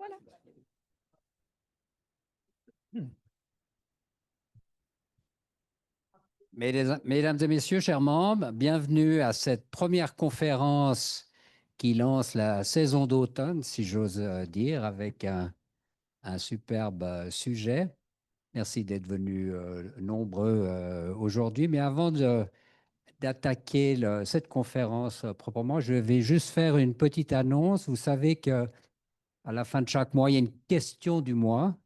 Voilà. Mesdames et messieurs, chers membres, bienvenue à cette première conférence qui lance la saison d'automne, si j'ose dire, avec un superbe sujet. Merci d'être venus nombreux aujourd'hui. Mais avant d'attaquer cette conférence proprement, je vais juste faire une petite annonce. Vous savez qu'à la fin de chaque mois, il y a une question du mois.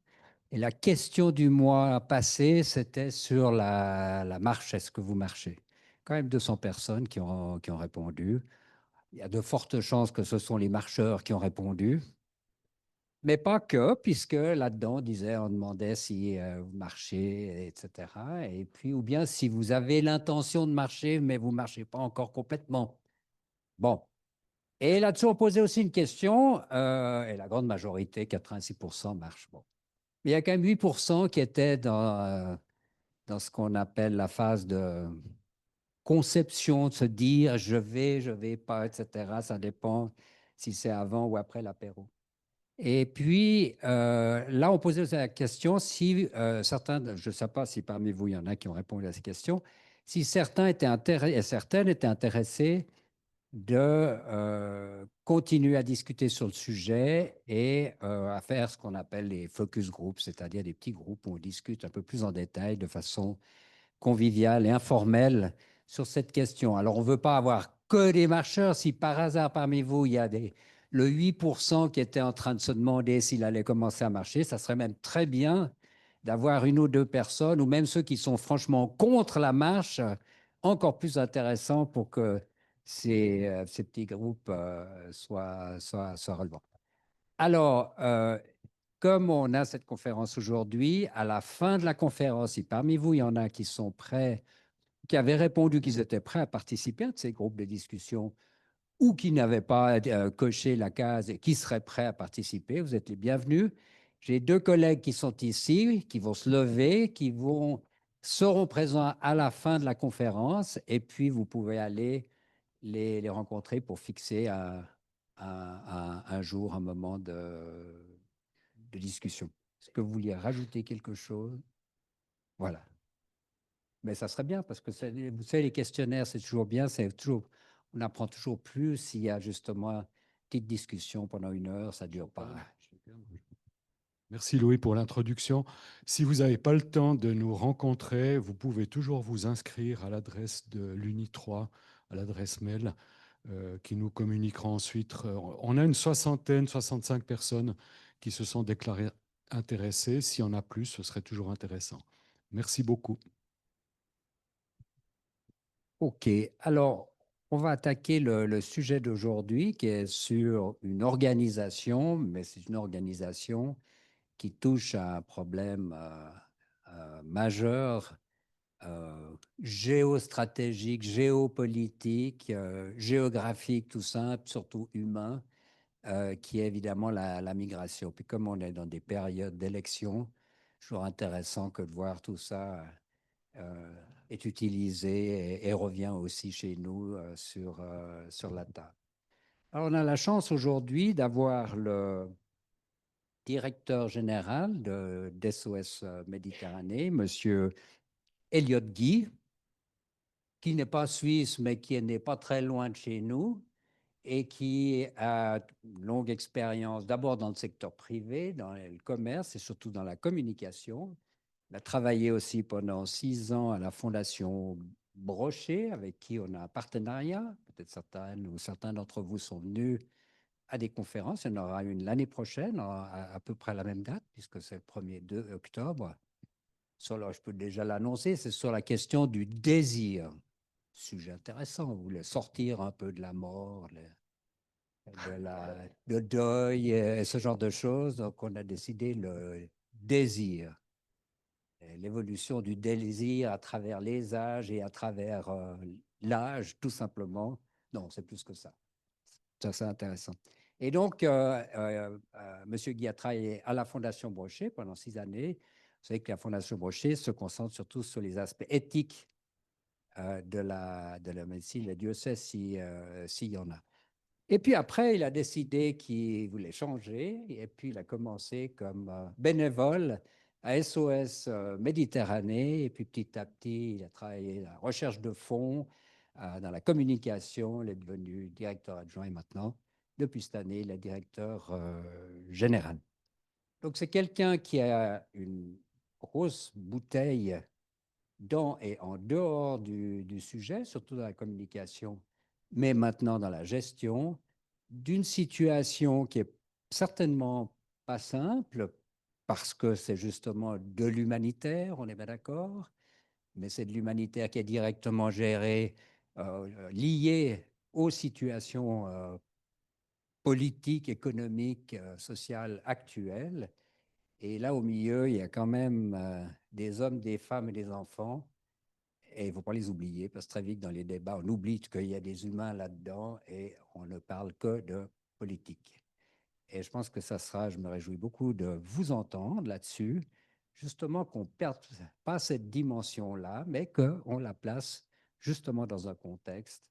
Et la question du mois passé, c'était sur la marche. Est-ce que vous marchez? Quand même 200 personnes qui ont répondu. Il y a de fortes chances que ce sont les marcheurs qui ont répondu. Mais pas que, puisque là-dedans, on demandait si vous marchez, etc. Et puis, ou bien si vous avez l'intention de marcher, mais vous ne marchez pas encore complètement. Bon. Et là-dessus, on posait aussi une question, et la grande majorité, 86% marchent. Bon. Mais il y a quand même 8% qui étaient dans ce qu'on appelle la phase de conception, de se dire je vais pas, etc. Ça dépend si c'est avant ou après l'apéro. Et puis, là, on posait aussi la question si certains, je ne sais pas si parmi vous, il y en a qui ont répondu à ces questions, si certains étaient intéressés, certaines étaient intéressés de continuer à discuter sur le sujet et à faire ce qu'on appelle les focus groups, c'est-à-dire des petits groupes où on discute un peu plus en détail de façon conviviale et informelle sur cette question. Alors, on ne veut pas avoir que des marcheurs. Si par hasard parmi vous, il y a le 8% qui était en train de se demander s'il allait commencer à marcher, ça serait même très bien d'avoir une ou deux personnes, ou même ceux qui sont franchement contre la marche, encore plus intéressant pour que ces petits groupes soient relevants. Alors, comme on a cette conférence aujourd'hui, à la fin de la conférence, si parmi vous, il y en a qui sont prêts, qui avaient répondu qu'ils étaient prêts à participer à ces groupes de discussion ou qui n'avaient pas coché la case et qui seraient prêts à participer, vous êtes les bienvenus. J'ai deux collègues qui sont ici, qui vont se lever, seront présents à la fin de la conférence et puis vous pouvez aller les rencontrer pour fixer un jour, un moment de discussion. Est-ce que vous vouliez rajouter quelque chose? Voilà. Mais ça serait bien parce que vous savez, les questionnaires, c'est toujours bien. On apprend toujours plus s'il y a justement une petite discussion pendant 1 heure, ça ne dure pas. Merci Louis pour l'introduction. Si vous n'avez pas le temps de nous rencontrer, vous pouvez toujours vous inscrire à l'adresse de l'UNI3, à l'adresse mail, qui nous communiquera ensuite. On a une 65 personnes qui se sont déclarées intéressées. S'il y en a plus, ce serait toujours intéressant. Merci beaucoup. OK. Alors, on va attaquer le sujet d'aujourd'hui qui est sur une organisation, mais c'est une organisation qui touche à un problème majeur, géostratégique, géopolitique, géographique, tout simple, surtout humain, qui est évidemment la migration. Puis comme on est dans des périodes d'élection, toujours intéressant que de voir tout ça est utilisé et revient aussi chez nous sur la table. Alors, on a la chance aujourd'hui d'avoir le directeur général d'SOS Méditerranée, Monsieur Elliot Guy, qui n'est pas suisse, mais qui n'est pas très loin de chez nous et qui a une longue expérience d'abord dans le secteur privé, dans le commerce et surtout dans la communication. Il a travaillé aussi pendant 6 ans à la Fondation Brochet, avec qui on a un partenariat. Peut-être certaines ou certains d'entre vous sont venus à des conférences. Il y en aura une l'année prochaine, à peu près à la même date, puisque c'est le 1er 2 octobre. Je peux déjà l'annoncer, c'est sur la question du désir. Sujet intéressant, vous voulez sortir un peu de la mort, le deuil et ce genre de choses. Donc, on a décidé le désir, l'évolution du désir à travers les âges et à travers l'âge, tout simplement. Non, c'est plus que ça. Ça, c'est intéressant. Et donc, M. Guy a travaillé à la Fondation Brochet pendant 6 années. Vous savez que la Fondation Brochet se concentre surtout sur les aspects éthiques de la médecine, le diocèse s'il y en a. Et puis après, il a décidé qu'il voulait changer et puis il a commencé comme bénévole à SOS Méditerranée. Et puis petit à petit, il a travaillé la recherche de fonds dans la communication. Il est devenu directeur adjoint et maintenant, depuis cette année, il est directeur général. Donc c'est quelqu'un qui a une grosse bouteille dans et en dehors du sujet, surtout dans la communication, mais maintenant dans la gestion d'une situation qui est certainement pas simple, parce que c'est justement de l'humanitaire, on est bien d'accord, mais c'est de l'humanitaire qui est directement géré, lié aux situations politiques, économiques, sociales actuelles. Et là, au milieu, il y a quand même des hommes, des femmes et des enfants et il ne faut pas les oublier, parce que très vite, dans les débats, on oublie qu'il y a des humains là-dedans et on ne parle que de politique. Et je pense que ça sera, je me réjouis beaucoup de vous entendre là-dessus, justement qu'on ne perde pas cette dimension-là, mais qu'on la place justement dans un contexte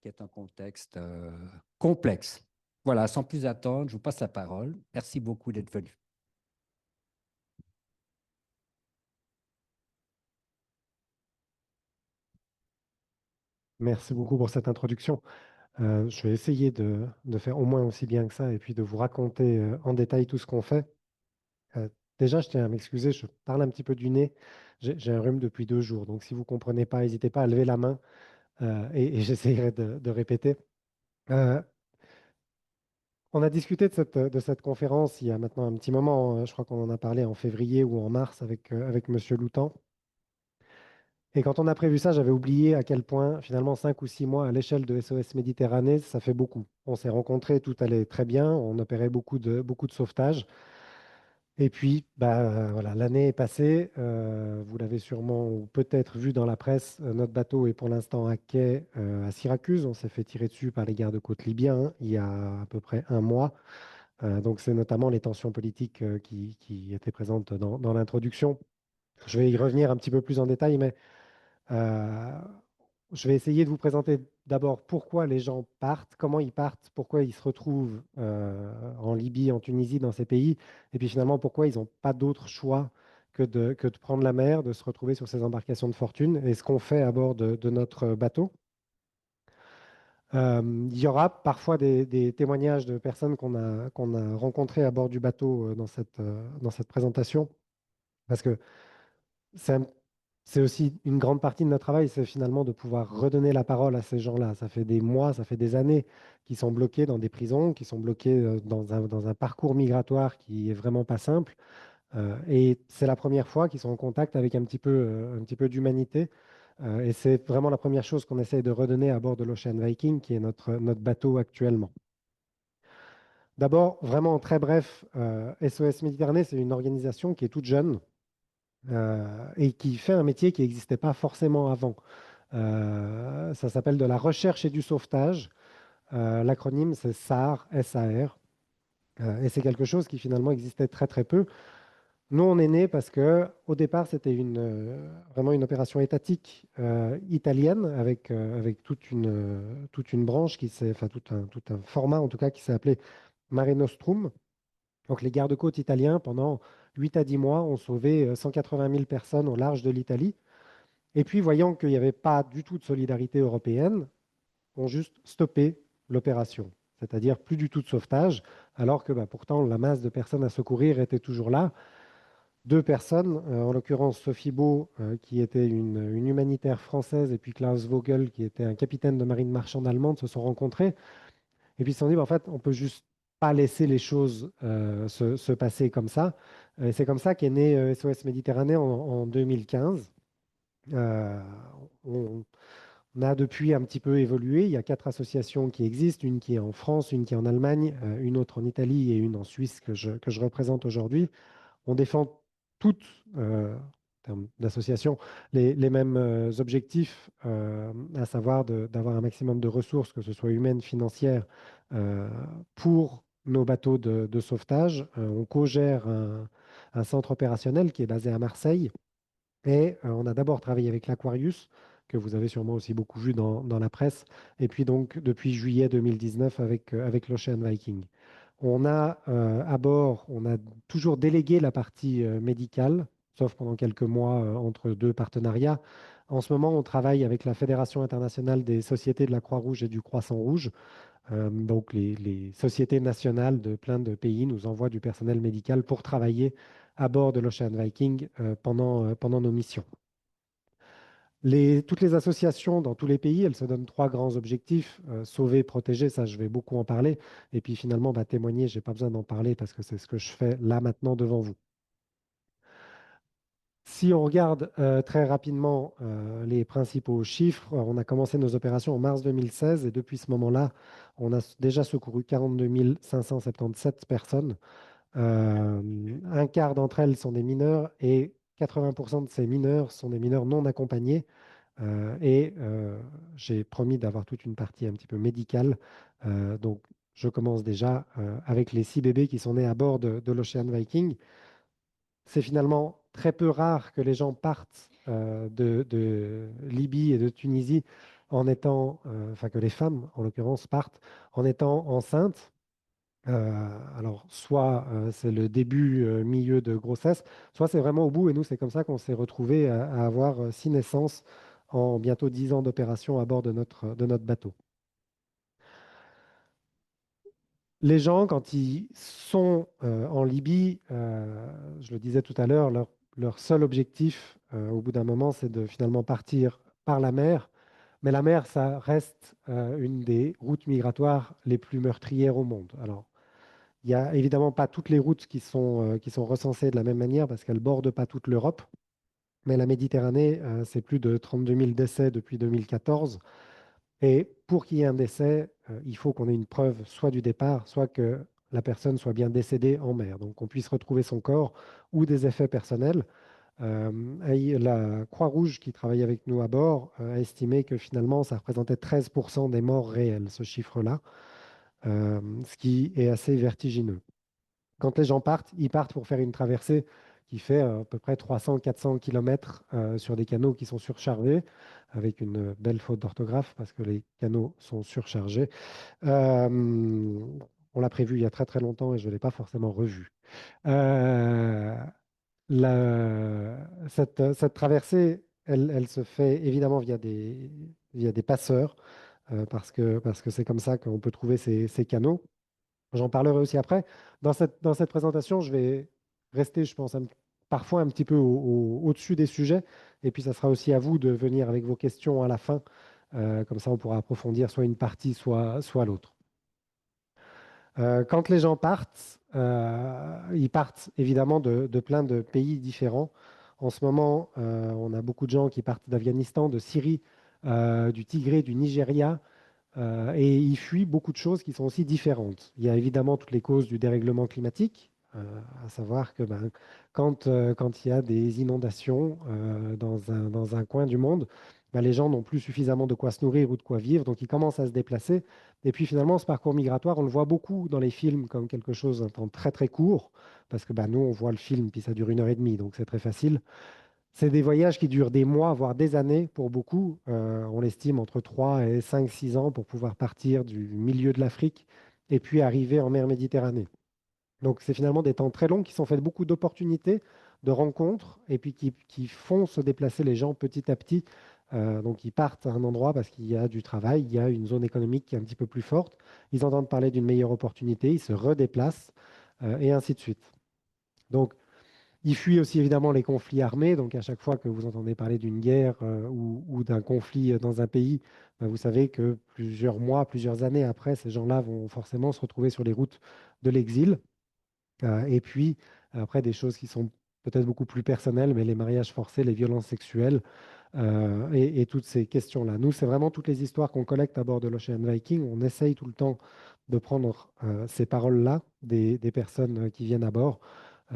qui est un contexte complexe. Voilà, sans plus attendre, je vous passe la parole. Merci beaucoup d'être venu. Merci beaucoup pour cette introduction. Je vais essayer de faire au moins aussi bien que ça et puis de vous raconter en détail tout ce qu'on fait. Euh, Déjà, je tiens à m'excuser, je parle un petit peu du nez. J'ai un rhume depuis 2 jours, donc si vous ne comprenez pas, n'hésitez pas à lever la main et j'essaierai de répéter. Euh, on a discuté de cette conférence il y a maintenant un petit moment. Je crois qu'on en a parlé en février ou en mars avec Monsieur Loutan. Et quand on a prévu ça, j'avais oublié à quel point, finalement, 5 ou 6 mois à l'échelle de SOS Méditerranée, ça fait beaucoup. On s'est rencontrés, tout allait très bien, on opérait beaucoup de sauvetage. Et puis, voilà, l'année est passée. Vous l'avez sûrement ou peut-être vu dans la presse, notre bateau est pour l'instant à quai à Syracuse. On s'est fait tirer dessus par les gardes-côtes libyens il y a à peu près un mois. Donc, c'est notamment les tensions politiques qui étaient présentes dans l'introduction. Je vais y revenir un petit peu plus en détail, mais euh, je vais essayer de vous présenter d'abord pourquoi les gens partent, comment ils partent, pourquoi ils se retrouvent en Libye, en Tunisie, dans ces pays, et puis finalement pourquoi ils n'ont pas d'autre choix que de prendre la mer, de se retrouver sur ces embarcations de fortune, et ce qu'on fait à bord de notre bateau. Il y aura parfois des témoignages de personnes qu'on a rencontrées à bord du bateau dans cette présentation, parce que c'est un- c'est aussi une grande partie de notre travail, c'est finalement de pouvoir redonner la parole à ces gens-là. Ça fait des mois, ça fait des années qu'ils sont bloqués dans des prisons, qui sont bloqués dans un parcours migratoire qui est vraiment pas simple. Et c'est la première fois qu'ils sont en contact avec un petit peu d'humanité. Et c'est vraiment la première chose qu'on essaye de redonner à bord de l'Ocean Viking, qui est notre bateau actuellement. D'abord, vraiment en très bref, SOS Méditerranée, c'est une organisation qui est toute jeune et qui fait un métier qui n'existait pas forcément avant. Ça s'appelle de la recherche et du sauvetage. L'acronyme, c'est SAR, S-A-R. Et c'est quelque chose qui finalement existait très très peu. Nous, on est né parce que au départ, c'était vraiment une opération étatique italienne avec toute une branche enfin tout un format en tout cas qui s'est appelé Mare Nostrum. Donc les gardes-côtes italiens, pendant 8 à 10 mois, ont sauvé 180 000 personnes au large de l'Italie. Et puis, voyant qu'il n'y avait pas du tout de solidarité européenne, ont juste stoppé l'opération, c'est-à-dire plus du tout de sauvetage, alors que pourtant la masse de personnes à secourir était toujours là. 2 personnes, en l'occurrence Sophie Beau, qui était une humanitaire française, et puis Klaus Vogel, qui était un capitaine de marine marchande allemande, se sont rencontrés. Et puis ils se sont dit, en fait, on peut juste pas laisser les choses se passer comme ça. Et c'est comme ça qu'est né SOS Méditerranée en 2015. Euh, on, on a depuis un petit peu évolué. Il y a 4 associations qui existent, une qui est en France, une qui est en Allemagne, une autre en Italie et une en Suisse que je représente aujourd'hui. On défend toutes, en termes d'association, les mêmes objectifs, à savoir d'avoir un maximum de ressources, que ce soit humaines, financières, euh, pour nos bateaux de sauvetage. On co-gère un centre opérationnel qui est basé à Marseille et on a d'abord travaillé avec l'Aquarius, que vous avez sûrement aussi beaucoup vu dans la presse. Et puis donc, depuis juillet 2019 avec l'Ocean Viking. On a à bord, on a toujours délégué la partie médicale, sauf pendant quelques mois entre deux partenariats. En ce moment, on travaille avec la Fédération internationale des sociétés de la Croix-Rouge et du Croissant-Rouge. Donc, les sociétés nationales de plein de pays nous envoient du personnel médical pour travailler à bord de l'Ocean Viking pendant nos missions. Toutes les associations dans tous les pays, elles se donnent trois grands objectifs, sauver, protéger, ça je vais beaucoup en parler, et puis finalement témoigner, je n'ai pas besoin d'en parler parce que c'est ce que je fais là maintenant devant vous. Si on regarde très rapidement les principaux chiffres, on a commencé nos opérations en mars 2016 et depuis ce moment-là, on a déjà secouru 42 577 personnes. Un quart d'entre elles sont des mineurs et 80% de ces mineurs sont des mineurs non accompagnés. J'ai promis d'avoir toute une partie un petit peu médicale. Donc, je commence déjà avec les 6 bébés qui sont nés à bord de l'Ocean Viking. C'est finalement très peu rare que les gens partent de Libye et de Tunisie enfin que les femmes, en l'occurrence, partent en étant enceintes. Alors, soit c'est le début, milieu de grossesse, soit c'est vraiment au bout. Et nous, c'est comme ça qu'on s'est retrouvés à avoir 6 naissances en bientôt 10 ans d'opération à bord de notre bateau. Les gens, quand ils sont en Libye, je le disais tout à l'heure, leur seul objectif, au bout d'un moment, c'est de finalement partir par la mer. Mais la mer, ça reste une des routes migratoires les plus meurtrières au monde. Alors, il n'y a évidemment pas toutes les routes qui sont recensées de la même manière parce qu'elles ne bordent pas toute l'Europe. Mais la Méditerranée, c'est plus de 32 000 décès depuis 2014. Et pour qu'il y ait un décès, il faut qu'on ait une preuve soit du départ, soit que la personne soit bien décédée en mer. Donc qu'on puisse retrouver son corps ou des effets personnels. La Croix-Rouge qui travaille avec nous à bord a estimé que finalement, ça représentait 13% des morts réelles, ce chiffre-là, ce qui est assez vertigineux. Quand les gens partent, ils partent pour faire une traversée qui fait à peu près 300-400 km sur des canaux qui sont surchargés, avec une belle faute d'orthographe parce que les canaux sont surchargés. On l'a prévu il y a très très longtemps et je ne l'ai pas forcément revu. Euh, cette traversée, elle se fait évidemment via des passeurs parce que c'est comme ça qu'on peut trouver ces canaux. J'en parlerai aussi après. Dans cette présentation, je vais rester, je pense, parfois un petit peu au-dessus des sujets. Et puis, ça sera aussi à vous de venir avec vos questions à la fin. Comme ça, on pourra approfondir soit une partie, soit l'autre. Quand les gens partent, ils partent évidemment de plein de pays différents. En ce moment, on a beaucoup de gens qui partent d'Afghanistan, de Syrie, du Tigré, du Nigeria, et il fuit beaucoup de choses qui sont aussi différentes. Il y a évidemment toutes les causes du dérèglement climatique, à savoir que quand il y a des inondations dans un coin du monde, les gens n'ont plus suffisamment de quoi se nourrir ou de quoi vivre, donc ils commencent à se déplacer. Et puis finalement, ce parcours migratoire, on le voit beaucoup dans les films comme quelque chose d'un temps très très court, parce que nous, on voit le film, puis ça dure 1 heure et demie, donc c'est très facile. C'est des voyages qui durent des mois, voire des années pour beaucoup. On l'estime entre 3 et 5, 6 ans pour pouvoir partir du milieu de l'Afrique et puis arriver en mer Méditerranée. Donc, c'est finalement des temps très longs qui sont faits de beaucoup d'opportunités, de rencontres et puis qui font se déplacer les gens petit à petit. Donc, ils partent à un endroit parce qu'il y a du travail, il y a une zone économique qui est un petit peu plus forte. Ils entendent parler d'une meilleure opportunité, ils se redéplacent et ainsi de suite. Donc, il fuit aussi évidemment les conflits armés. Donc, à chaque fois que vous entendez parler d'une guerre ou d'un conflit dans un pays, vous savez que plusieurs mois, plusieurs années après, ces gens-là vont forcément se retrouver sur les routes de l'exil. Et puis, après, des choses qui sont peut-être beaucoup plus personnelles, mais les mariages forcés, les violences sexuelles et toutes ces questions-là. Nous, c'est vraiment toutes les histoires qu'on collecte à bord de l'Ocean Viking. On essaye tout le temps de prendre ces paroles-là des personnes qui viennent à bord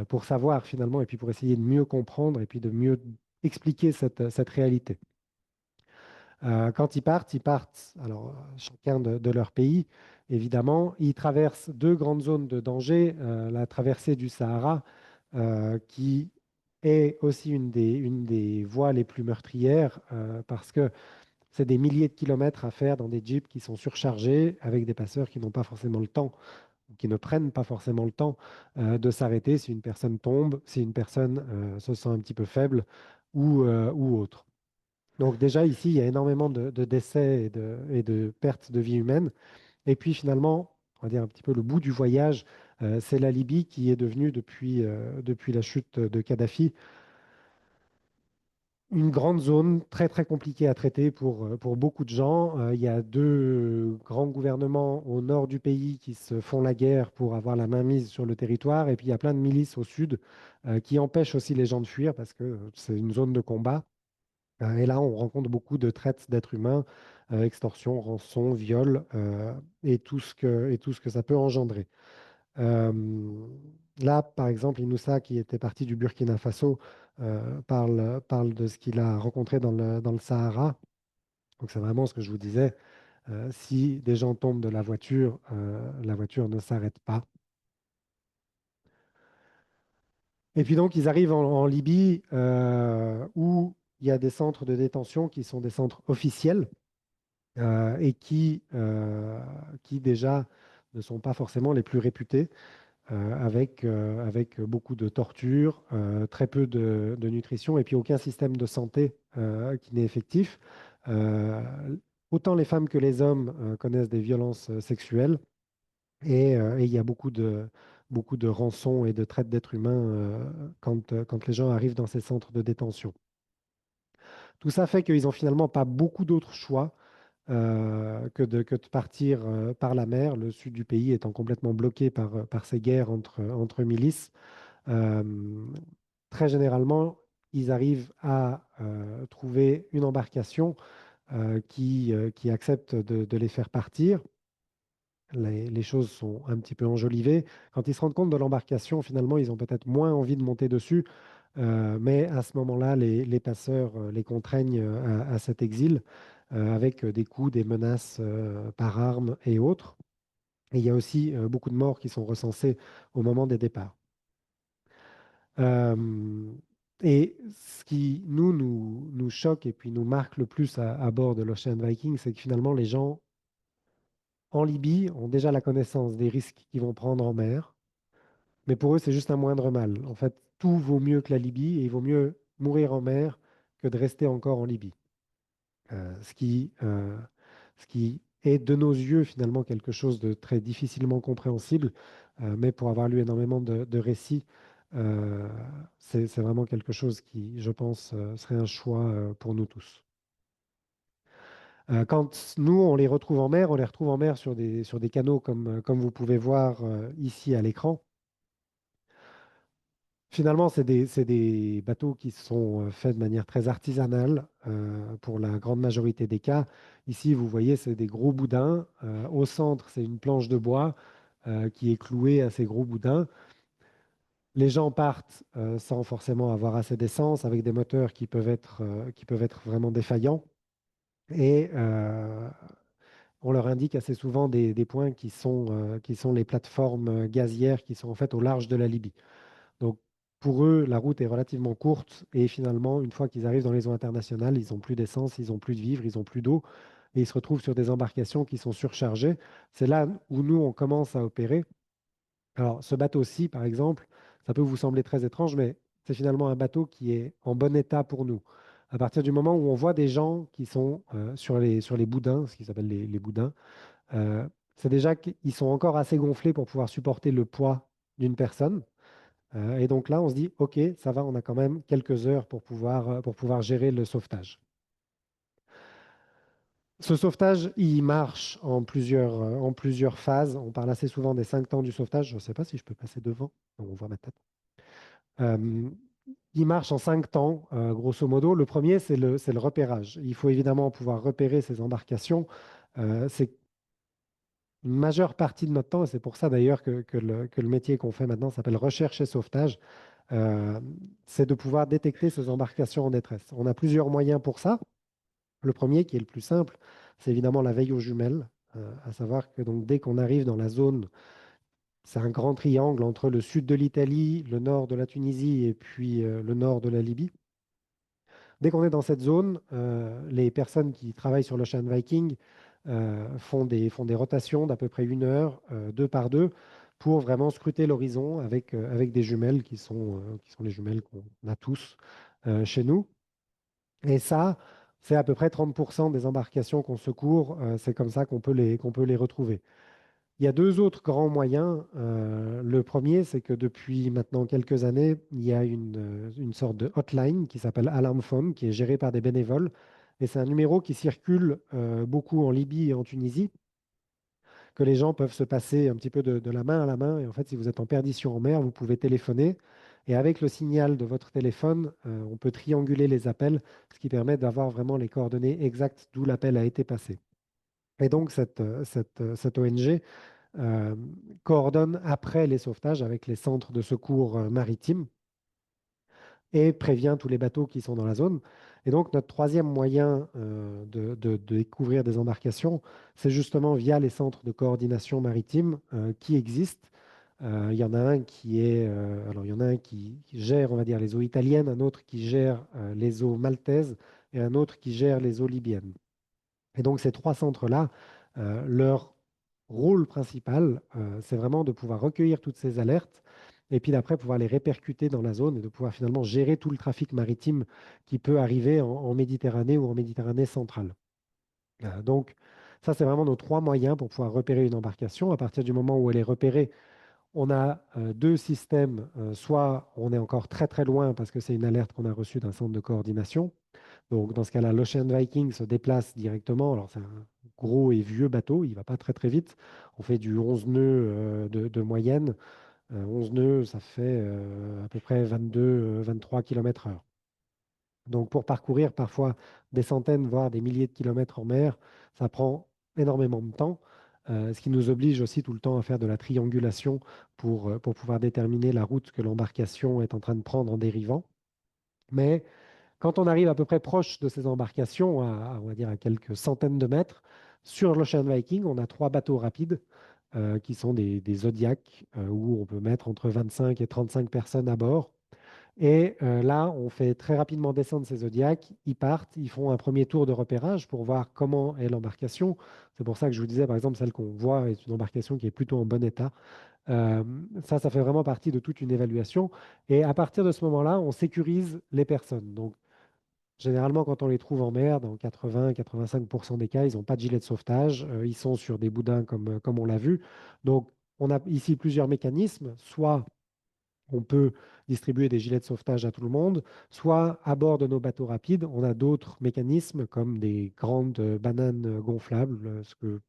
pour savoir finalement, et puis pour essayer de mieux comprendre et puis de mieux expliquer cette réalité. Quand ils partent, alors chacun de leur pays, évidemment, ils traversent deux grandes zones de danger. La traversée du Sahara, qui est aussi une des voies les plus meurtrières parce que c'est des milliers de kilomètres à faire dans des jeeps qui sont surchargés avec des passeurs qui n'ont pas forcément le temps, ou qui ne prennent pas forcément le temps de s'arrêter si une personne tombe, si une personne se sent un petit peu faible ou autre. Donc déjà ici, il y a énormément de décès et de pertes de vie humaine. Et puis finalement, on va dire un petit peu le bout du voyage, c'est la Libye qui est devenue depuis la chute de Kadhafi une grande zone très très compliquée à traiter pour beaucoup de gens. Il y a deux grands gouvernements au nord du pays qui se font la guerre pour avoir la mainmise sur le territoire. Et puis il y a plein de milices au sud qui empêchent aussi les gens de fuir parce que c'est une zone de combat. Et là, on rencontre beaucoup de traite d'êtres humains, extorsion, rançon, viol et tout ce que ça peut engendrer. Euh, Là, par exemple, Inoussa, qui était parti du Burkina Faso, parle de ce qu'il a rencontré dans le Sahara. Donc, c'est vraiment ce que je vous disais. Si des gens tombent de la voiture ne s'arrête pas. Et puis donc, ils arrivent en Libye où il y a des centres de détention qui sont des centres officiels et qui déjà ne sont pas forcément les plus réputés. Avec beaucoup de torture, très peu de nutrition et puis aucun système de santé qui n'est effectif. Euh, Autant les femmes que les hommes connaissent des violences sexuelles et il y a beaucoup de rançons et de traite d'êtres humains quand les gens arrivent dans ces centres de détention. Tout ça fait qu'ils n'ont finalement pas beaucoup d'autres choix que de partir par la mer, le sud du pays étant complètement bloqué par ces guerres entre milices. Euh, Très généralement, ils arrivent à trouver une embarcation qui accepte de les faire partir. Les choses sont un petit peu enjolivées. Quand ils se rendent compte de l'embarcation, finalement, ils ont peut-être moins envie de monter dessus. Mais à ce moment-là, les passeurs les contraignent à cet exil avec des coups, des menaces par armes et autres. Et il y a aussi beaucoup de morts qui sont recensés au moment des départs. Euh, et ce qui nous choque et puis nous marque le plus à bord de l'Ocean Viking, c'est que finalement, les gens en Libye ont déjà la connaissance des risques qu'ils vont prendre en mer. Mais pour eux, c'est juste un moindre mal. En fait, tout vaut mieux que la Libye et il vaut mieux mourir en mer que de rester encore en Libye. Euh, ce qui, euh, Ce qui est de nos yeux finalement quelque chose de très difficilement compréhensible, mais pour avoir lu énormément de récits, euh, c'est vraiment quelque chose qui, je pense, serait un choix pour nous tous. Quand nous, on les retrouve en mer, on les retrouve en mer sur des canaux comme vous pouvez voir ici à l'écran. Finalement, c'est des bateaux qui sont faits de manière très artisanale pour la grande majorité des cas. Ici, vous voyez, c'est des gros boudins. Au centre, c'est une planche de bois qui est clouée à ces gros boudins. Les gens partent sans forcément avoir assez d'essence, avec des moteurs qui peuvent être vraiment défaillants. Et on leur indique assez souvent des points qui sont les plateformes gazières qui sont en fait au large de la Libye. Donc, pour eux, la route est relativement courte et finalement, une fois qu'ils arrivent dans les eaux internationales, ils n'ont plus d'essence, ils n'ont plus de vivres, ils n'ont plus d'eau et ils se retrouvent sur des embarcations qui sont surchargées. C'est là où nous, on commence à opérer. Alors, ce bateau-ci, par exemple, ça peut vous sembler très étrange, mais c'est finalement un bateau qui est en bon état pour nous. À partir du moment où on voit des gens qui sont sur les boudins, ce qu'ils appellent les boudins, euh, c'est déjà qu'ils sont encore assez gonflés pour pouvoir supporter le poids d'une personne. Et donc là, on se dit, OK, ça va, on a quand même quelques heures pour pouvoir gérer le sauvetage. Ce sauvetage, il marche en plusieurs phases. On parle assez souvent des 5 temps du sauvetage. Je ne sais pas si je peux passer devant. On voit ma tête. Euh, il marche en 5 temps, grosso modo. Le premier, c'est le repérage. Il faut évidemment pouvoir repérer ces embarcations. C'est une majeure partie de notre temps, et c'est pour ça d'ailleurs que le métier qu'on fait maintenant s'appelle recherche et sauvetage. euh, c'est de pouvoir détecter ces embarcations en détresse. On a plusieurs moyens pour ça. Le premier, qui est le plus simple, c'est évidemment la veille aux jumelles, à savoir que donc, dès qu'on arrive dans la zone, c'est un grand triangle entre le sud de l'Italie, le nord de la Tunisie et puis le nord de la Libye. Dès qu'on est dans cette zone, les personnes qui travaillent sur l'Ocean Viking font des rotations d'à peu près 1 heure, deux par deux, pour vraiment scruter l'horizon avec des jumelles qui sont les jumelles qu'on a tous chez nous. Et ça, c'est à peu près 30% des embarcations qu'on secourt. C'est comme ça qu'on peut les retrouver. Il y a deux autres grands moyens. Le premier, c'est que depuis maintenant quelques années, il y a une sorte de hotline qui s'appelle Alarm Phone, qui est gérée par des bénévoles. Et c'est un numéro qui circule beaucoup en Libye et en Tunisie, que les gens peuvent se passer un petit peu de la main à la main. Et en fait, si vous êtes en perdition en mer, vous pouvez téléphoner. Et avec le signal de votre téléphone, on peut trianguler les appels, ce qui permet d'avoir vraiment les coordonnées exactes d'où l'appel a été passé. Et donc, cette ONG euh, coordonne après les sauvetages avec les centres de secours maritimes et prévient tous les bateaux qui sont dans la zone. Et donc, notre troisième moyen de découvrir des embarcations, c'est justement via les centres de coordination maritime qui existent. Il y en a un alors il y en a un qui gère, on va dire, les eaux italiennes, un autre qui gère les eaux maltaises et un autre qui gère les eaux libyennes. Et donc, ces trois centres-là, leur rôle principal, c'est vraiment de pouvoir recueillir toutes ces alertes et puis d'après pouvoir les répercuter dans la zone et de pouvoir finalement gérer tout le trafic maritime qui peut arriver en Méditerranée ou en Méditerranée centrale. Donc, ça, c'est vraiment nos trois moyens pour pouvoir repérer une embarcation. À partir du moment où elle est repérée, on a deux systèmes. Soit on est encore très très loin parce que c'est une alerte qu'on a reçue d'un centre de coordination. Donc, dans ce cas-là, l'Ocean Viking se déplace directement. Alors, c'est un gros et vieux bateau, il ne va pas très très vite. On fait du 11 nœuds de moyenne. 11 nœuds, ça fait à peu près 22, 23 km/h. Donc, pour parcourir parfois des centaines, voire des milliers de kilomètres en mer, ça prend énormément de temps, ce qui nous oblige aussi tout le temps à faire de la triangulation pour pouvoir déterminer la route que l'embarcation est en train de prendre en dérivant. Mais quand on arrive à peu près proche de ces embarcations, on va dire à quelques centaines de mètres, sur l'Ocean Viking, on a trois bateaux rapides qui sont des Zodiac où on peut mettre entre 25 et 35 personnes à bord. Et là, on fait très rapidement descendre ces Zodiacs. Ils partent, ils font un premier tour de repérage pour voir comment est l'embarcation. C'est pour ça que je vous disais, par exemple, celle qu'on voit est une embarcation qui est plutôt en bon état. Euh, ça fait vraiment partie de toute une évaluation. Et à partir de ce moment-là, on sécurise les personnes. Donc, généralement, quand on les trouve en mer, dans 80-85% des cas, ils n'ont pas de gilet de sauvetage. Ils sont sur des boudins comme on l'a vu. Donc, on a ici plusieurs mécanismes. Soit on peut distribuer des gilets de sauvetage à tout le monde, soit à bord de nos bateaux rapides, on a d'autres mécanismes comme des grandes bananes gonflables, ce que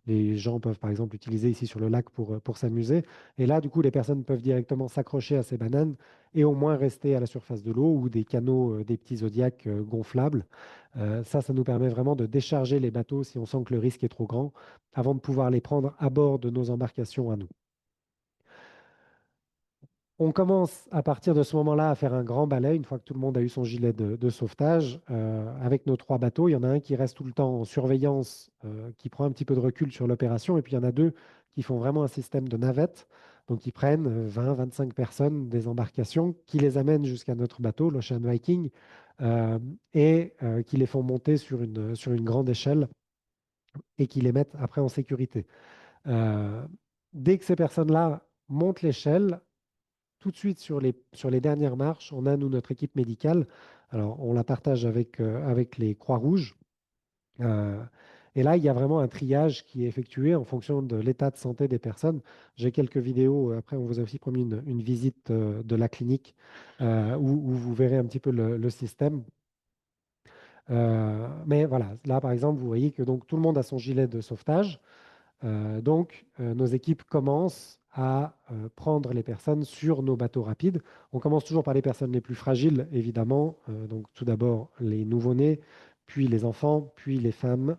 les gens peuvent par exemple utiliser ici sur le lac pour s'amuser. Et là, du coup, les personnes peuvent directement s'accrocher à ces bananes et au moins rester à la surface de l'eau ou des canaux, des petits zodiacs gonflables. Ça nous permet vraiment de décharger les bateaux si on sent que le risque est trop grand avant de pouvoir les prendre à bord de nos embarcations à nous. On commence à partir de ce moment-là à faire un grand balai, une fois que tout le monde a eu son gilet de sauvetage, avec nos trois bateaux. Il y en a un qui reste tout le temps en surveillance, qui prend un petit peu de recul sur l'opération, et puis il y en a deux qui font vraiment un système de navette. Donc ils prennent 20-25 personnes des embarcations, qui les amènent jusqu'à notre bateau, l'Ocean Viking, et qui les font monter sur une grande échelle et qui les mettent après en sécurité. Euh, Dès que ces personnes-là montent l'échelle, tout de suite sur les dernières marches, on a, nous, notre équipe médicale. Alors, on la partage avec les Croix-Rouges. Euh, et là, il y a vraiment un triage qui est effectué en fonction de l'état de santé des personnes. J'ai quelques vidéos. Après, on vous a aussi promis une visite de la clinique où vous verrez un petit peu le système. Mais voilà, là, par exemple, vous voyez que donc, tout le monde a son gilet de sauvetage. Donc, nos équipes commencent à prendre les personnes sur nos bateaux rapides. On commence toujours par les personnes les plus fragiles, évidemment. Donc, tout d'abord, les nouveau-nés, puis les enfants, puis les femmes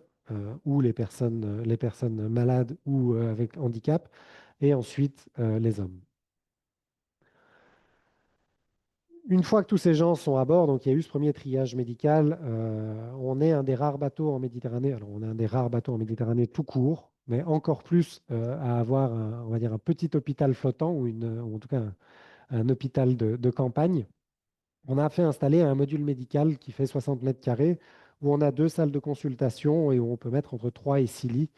ou les personnes malades ou avec handicap, et ensuite les hommes. Une fois que tous ces gens sont à bord, donc il y a eu ce premier triage médical, on est un des rares bateaux en Méditerranée. Alors, on est un des rares bateaux en Méditerranée tout court. mais encore plus à avoir, on va dire, un petit hôpital flottant ou en tout cas un hôpital de campagne. On a fait installer un module médical qui fait 60 mètres carrés, où on a 2 salles de consultation et où on peut mettre entre 3 et 6 lits,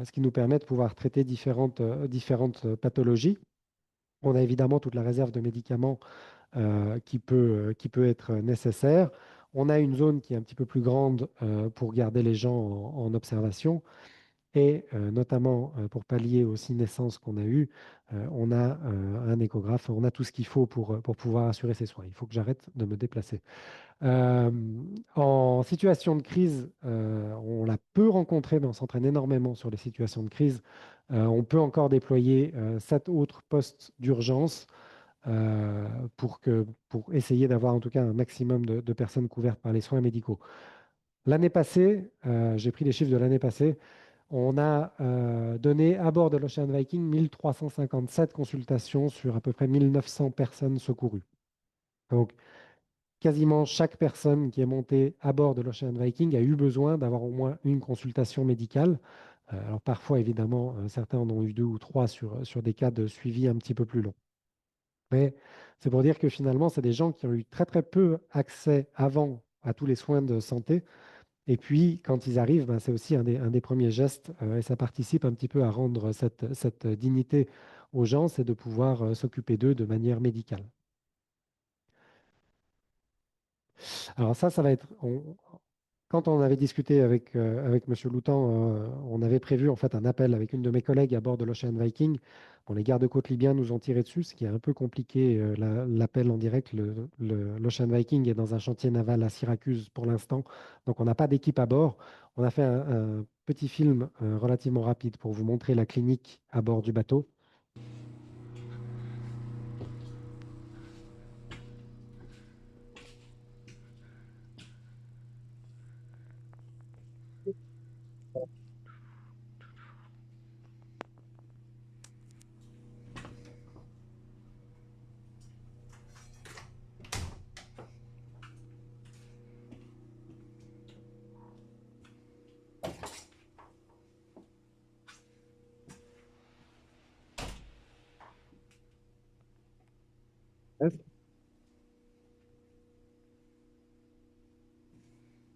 ce qui nous permet de pouvoir traiter différentes pathologies. On a évidemment toute la réserve de médicaments qui peut être nécessaire. On a une zone qui est un petit peu plus grande pour garder les gens en observation. Et notamment pour pallier aux 6 naissances qu'on a eues, on a un échographe, on a tout ce qu'il faut pour pouvoir assurer ces soins. Il faut que j'arrête de me déplacer. Euh, En situation de crise, on l'a peu rencontré, mais on s'entraîne énormément sur les situations de crise. On peut encore déployer 7 autres postes d'urgence pour essayer d'avoir en tout cas un maximum de personnes couvertes par les soins médicaux. L'année passée, j'ai pris les chiffres de l'année passée, on a donné à bord de l'Ocean Viking 1357 consultations sur à peu près 1900 personnes secourues. Donc, quasiment chaque personne qui est montée à bord de l'Ocean Viking a eu besoin d'avoir au moins une consultation médicale. Alors, parfois, évidemment, certains en ont eu 2 ou 3 sur des cas de suivi un petit peu plus longs. Mais c'est pour dire que finalement, c'est des gens qui ont eu très, très peu accès avant à tous les soins de santé. Et puis, quand ils arrivent, ben, c'est aussi un des premiers gestes et ça participe un petit peu à rendre cette dignité aux gens, c'est de pouvoir s'occuper d'eux de manière médicale. Alors ça va être... quand on avait discuté avec M. Loutan, on avait prévu en fait un appel avec une de mes collègues à bord de l'Ocean Viking. Bon, les gardes-côtes libyens nous ont tiré dessus, ce qui est un peu compliqué, l'appel en direct. L'Ocean Viking est dans un chantier naval à Syracuse pour l'instant, donc on n'a pas d'équipe à bord. On a fait un petit film relativement rapide pour vous montrer la clinique à bord du bateau.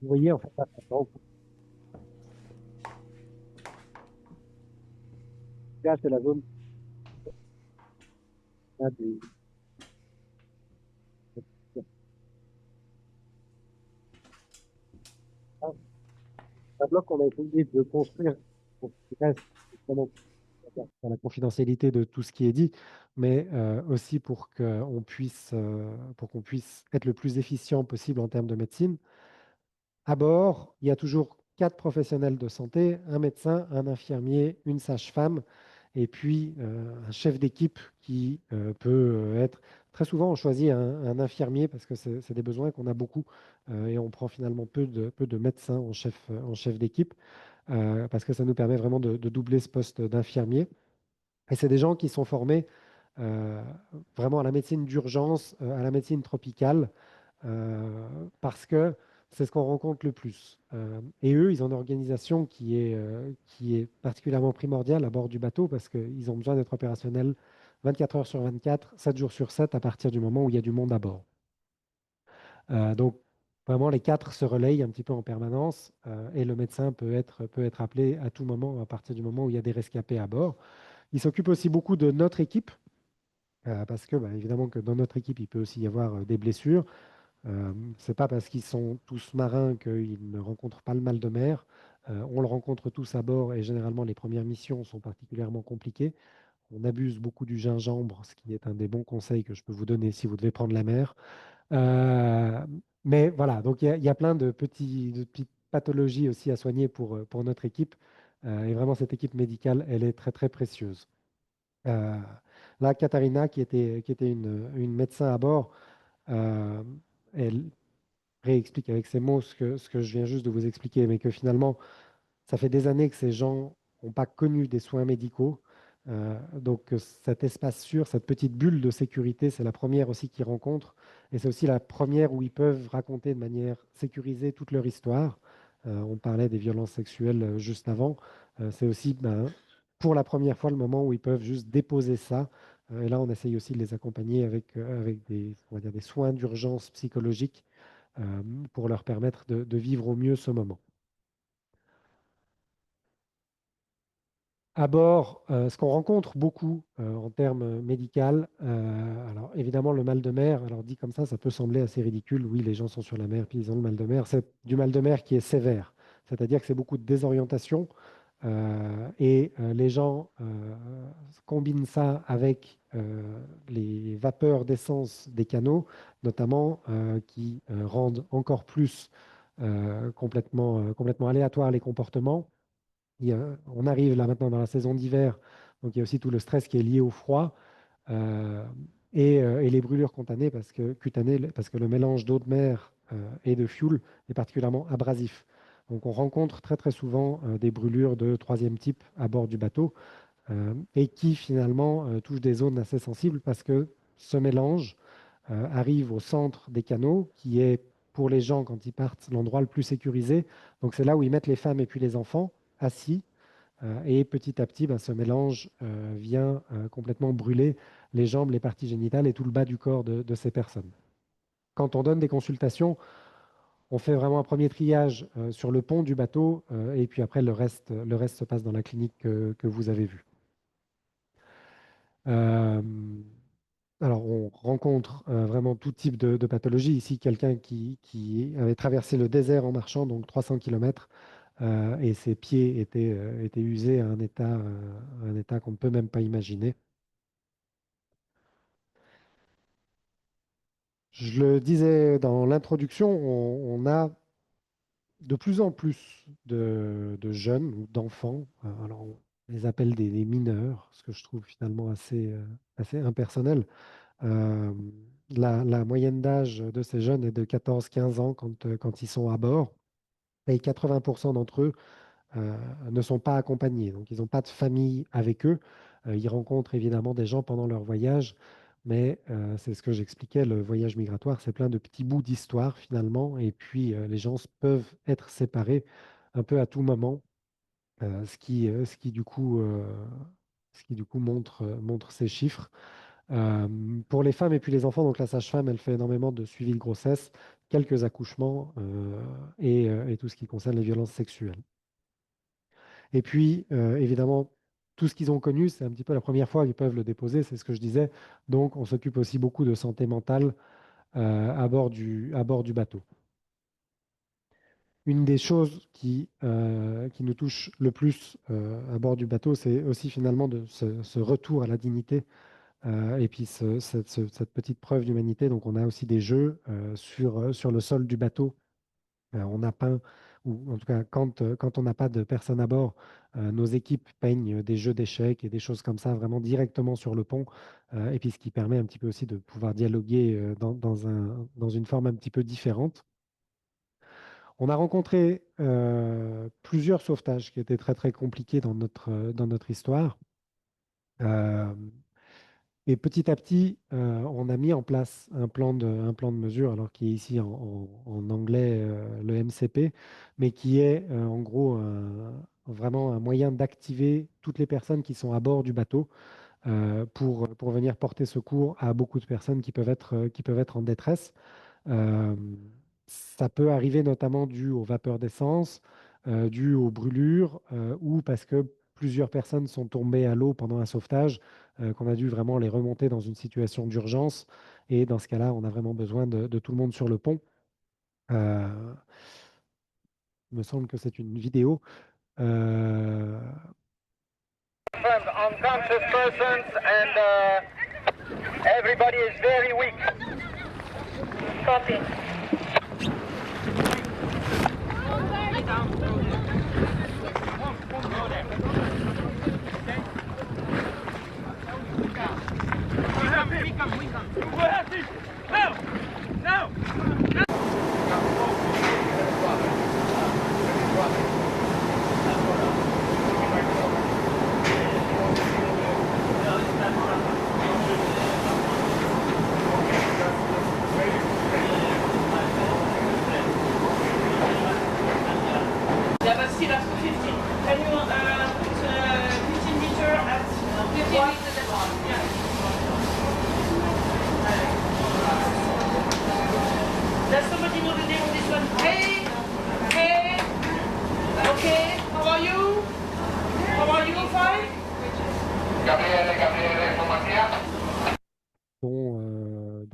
Vous voyez, en fait, là, c'est la zone là, un bloc qu'on a essayé de construire pour qu'il reste évidemment, dans la confidentialité de tout ce qui est dit, mais aussi pour qu'on puisse être le plus efficient possible en termes de médecine. À bord, il y a toujours 4 professionnels de santé, un médecin, un infirmier, une sage-femme, et puis un chef d'équipe qui peut être... Très souvent, on choisit un infirmier parce que c'est des besoins qu'on a beaucoup et on prend finalement peu de médecins en chef d'équipe parce que ça nous permet vraiment de doubler ce poste d'infirmier. Et c'est des gens qui sont formés euh, vraiment à la médecine d'urgence, à la médecine tropicale, parce que c'est ce qu'on rencontre le plus. Et eux, ils ont une organisation qui est particulièrement primordiale à bord du bateau parce qu'ils ont besoin d'être opérationnels 24 heures sur 24, 7 jours sur 7 à partir du moment où il y a du monde à bord. Donc, vraiment, les 4 se relayent un petit peu en permanence et le médecin peut être appelé à tout moment à partir du moment où il y a des rescapés à bord. Il s'occupe aussi beaucoup de notre équipe, parce que, bah, évidemment, que dans notre équipe, il peut aussi y avoir des blessures. C'est pas parce qu'ils sont tous marins qu'ils ne rencontrent pas le mal de mer. On le rencontre tous à bord et généralement, les premières missions sont particulièrement compliquées. On abuse beaucoup du gingembre, ce qui est un des bons conseils que je peux vous donner si vous devez prendre la mer. Euh, mais voilà, donc il y a plein de petites pathologies aussi à soigner pour notre équipe. Et vraiment, cette équipe médicale, elle est très, très précieuse. Euh, Là, Katharina, qui était une médecin à bord, euh, elle réexplique avec ses mots ce que je viens juste de vous expliquer, mais que finalement, ça fait des années que ces gens n'ont pas connu des soins médicaux. Donc, cet espace sûr, cette petite bulle de sécurité, c'est la première aussi qu'ils rencontrent. Et c'est aussi la première où ils peuvent raconter de manière sécurisée toute leur histoire. On parlait des violences sexuelles juste avant. c'est aussi pour la première fois le moment où ils peuvent juste déposer ça. Et là, on essaye aussi de les accompagner avec on va dire des soins d'urgence psychologique pour leur permettre de vivre au mieux ce moment. À bord, ce qu'on rencontre beaucoup en termes médicaux, alors évidemment le mal de mer, alors dit comme ça peut sembler assez ridicule. Oui, les gens sont sur la mer puis ils ont le mal de mer. C'est du mal de mer qui est sévère, c'est-à-dire que c'est beaucoup de désorientation et les gens combinent ça avec les vapeurs d'essence des canaux, notamment qui rendent encore plus complètement aléatoires les comportements. On arrive là maintenant dans la saison d'hiver, donc il y a aussi tout le stress qui est lié au froid euh, et les brûlures cutanées parce que le mélange d'eau de mer et de fioul est particulièrement abrasif. Donc on rencontre très très souvent des brûlures de troisième type à bord du bateau et qui finalement touchent des zones assez sensibles parce que ce mélange arrive au centre des canaux qui est pour les gens quand ils partent l'endroit le plus sécurisé. Donc c'est là où ils mettent les femmes et puis les enfants assis. Et petit à petit, ce mélange vient complètement brûler les jambes, les parties génitales et tout le bas du corps de ces personnes. Quand on donne des consultations, on fait vraiment un premier triage sur le pont du bateau et puis après, le reste se passe dans la clinique que vous avez vue. Alors, on rencontre vraiment tout type de pathologie. Ici, quelqu'un qui avait traversé le désert en marchant, donc 300 km, et ses pieds étaient usés à un état qu'on ne peut même pas imaginer. Je le disais dans l'introduction, on a de plus en plus de jeunes ou d'enfants, alors on les appelle des mineurs, ce que je trouve finalement assez impersonnel. Euh, la moyenne d'âge de ces jeunes est de 14-15 ans quand ils sont à bord, et 80% d'entre eux ne sont pas accompagnés. Donc, ils n'ont pas de famille avec eux. Ils rencontrent évidemment des gens pendant leur voyage, mais c'est ce que j'expliquais, le voyage migratoire, c'est plein de petits bouts d'histoire finalement, et puis les gens peuvent être séparés un peu à tout moment, ce qui du coup, montre ces chiffres. Pour les femmes et puis les enfants, donc la sage-femme, elle fait énormément de suivi de grossesse, quelques accouchements et tout ce qui concerne les violences sexuelles. Et puis, évidemment, tout ce qu'ils ont connu, c'est un petit peu la première fois qu'ils peuvent le déposer, c'est ce que je disais. Donc, on s'occupe aussi beaucoup de santé mentale à bord du bateau. Une des choses qui nous touche le plus à bord du bateau, c'est aussi finalement ce retour à la dignité et puis cette petite preuve d'humanité. Donc, on a aussi des jeux sur le sol du bateau. On a peint, ou en tout cas, quand on n'a pas de personnes à bord, nos équipes peignent des jeux d'échecs et des choses comme ça, vraiment directement sur le pont. Et puis, ce qui permet un petit peu aussi de pouvoir dialoguer dans une forme un petit peu différente. On a rencontré plusieurs sauvetages qui étaient très, très compliqués dans notre histoire. Euh, Et petit à petit, on a mis en place un plan de mesure, alors qui est ici en anglais le MCP, mais qui est en gros vraiment un moyen d'activer toutes les personnes qui sont à bord du bateau pour venir porter secours à beaucoup de personnes qui peuvent être en détresse. Euh, Ça peut arriver notamment dû aux vapeurs d'essence, dû aux brûlures, ou parce que plusieurs personnes sont tombées à l'eau pendant un sauvetage, qu'on a dû vraiment les remonter dans une situation d'urgence. Et dans ce cas-là, on a vraiment besoin de tout le monde sur le pont. Il me semble que c'est une vidéo. Unconscious persons and everybody is very weak. Copy. Yeah, but still after 50. Can you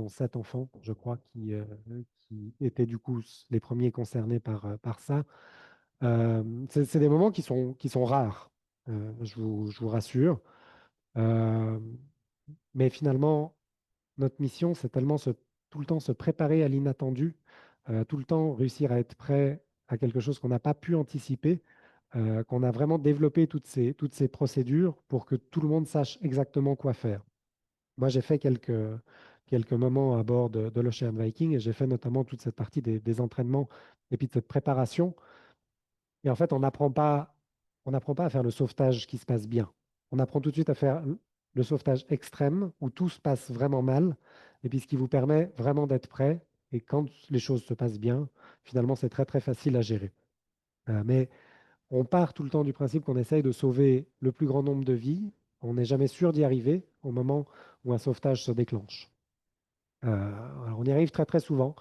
dont 7 enfants, je crois, qui étaient du coup les premiers concernés par ça. C'est des moments qui sont rares, je vous rassure. Euh, mais finalement, notre mission, c'est tellement tout le temps se préparer à l'inattendu, tout le temps réussir à être prêt à quelque chose qu'on n'a pas pu anticiper, qu'on a vraiment développé toutes ces procédures pour que tout le monde sache exactement quoi faire. Moi, j'ai fait quelques moments à bord de l'Ocean Viking et j'ai fait notamment toute cette partie des entraînements et puis de cette préparation. Et en fait, on n'apprend pas à faire le sauvetage qui se passe bien. On apprend tout de suite à faire le sauvetage extrême où tout se passe vraiment mal et puis ce qui vous permet vraiment d'être prêt. Et quand les choses se passent bien, finalement, c'est très, très facile à gérer. Mais on part tout le temps du principe qu'on essaye de sauver le plus grand nombre de vies. On n'est jamais sûr d'y arriver au moment où un sauvetage se déclenche. Alors on y arrive très, très souvent,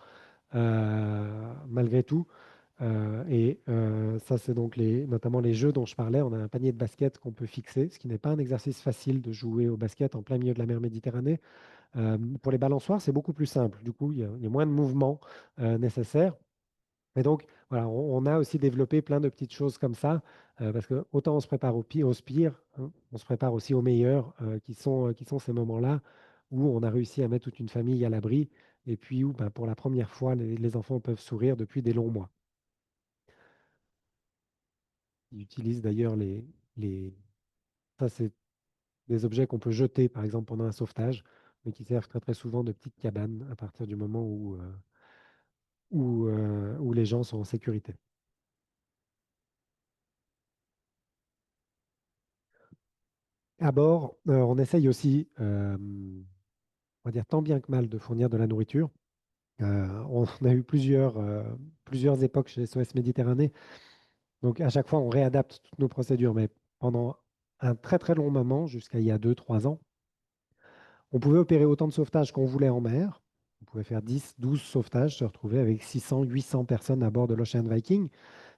malgré tout. Ça, c'est donc notamment les jeux dont je parlais. On a un panier de basket qu'on peut fixer, ce qui n'est pas un exercice facile de jouer au basket en plein milieu de la mer Méditerranée. Pour les balançoires, c'est beaucoup plus simple. Du coup, il y a moins de mouvements nécessaires. Et donc, voilà, on a aussi développé plein de petites choses comme ça, parce que autant on se prépare au pire, hein, on se prépare aussi au meilleur, qui sont ces moments-là où on a réussi à mettre toute une famille à l'abri, et puis où, ben, pour la première fois, les enfants peuvent sourire depuis des longs mois. Ils utilisent d'ailleurs ça, c'est des objets qu'on peut jeter, par exemple, pendant un sauvetage, mais qui servent très, très souvent de petites cabanes à partir du moment où les gens sont en sécurité. À bord, on essaye aussi, on va dire tant bien que mal, de fournir de la nourriture. On a eu plusieurs époques chez SOS Méditerranée. Donc, à chaque fois, on réadapte toutes nos procédures. Mais pendant un très, très long moment, jusqu'à il y a 2, 3 ans, on pouvait opérer autant de sauvetages qu'on voulait en mer. On pouvait faire 10, 12 sauvetages, se retrouver avec 600, 800 personnes à bord de l'Ocean Viking,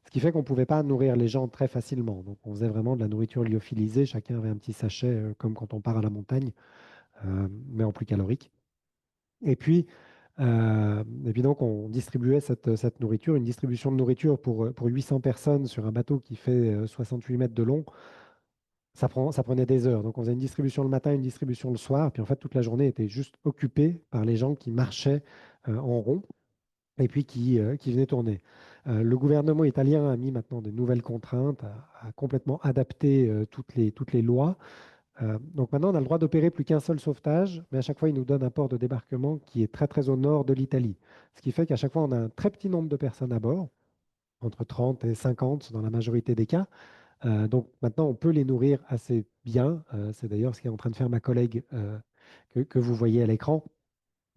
ce qui fait qu'on ne pouvait pas nourrir les gens très facilement. Donc, on faisait vraiment de la nourriture lyophilisée. Chacun avait un petit sachet, comme quand on part à la montagne, mais en plus calorique. Et puis donc, on distribuait cette nourriture, une distribution de nourriture pour 800 personnes sur un bateau qui fait 68 mètres de long. Ça prenait des heures. Donc, on faisait une distribution le matin, une distribution le soir. Puis, en fait, toute la journée était juste occupée par les gens qui marchaient en rond et puis qui venaient tourner. Le gouvernement italien a mis maintenant de nouvelles contraintes, a complètement adapté toutes les lois. Donc maintenant, on a le droit d'opérer plus qu'un seul sauvetage, mais à chaque fois, il nous donne un port de débarquement qui est très, très au nord de l'Italie. Ce qui fait qu'à chaque fois, on a un très petit nombre de personnes à bord, entre 30 et 50 dans la majorité des cas. Donc maintenant, on peut les nourrir assez bien. C'est d'ailleurs ce qu'est en train de faire ma collègue que vous voyez à l'écran.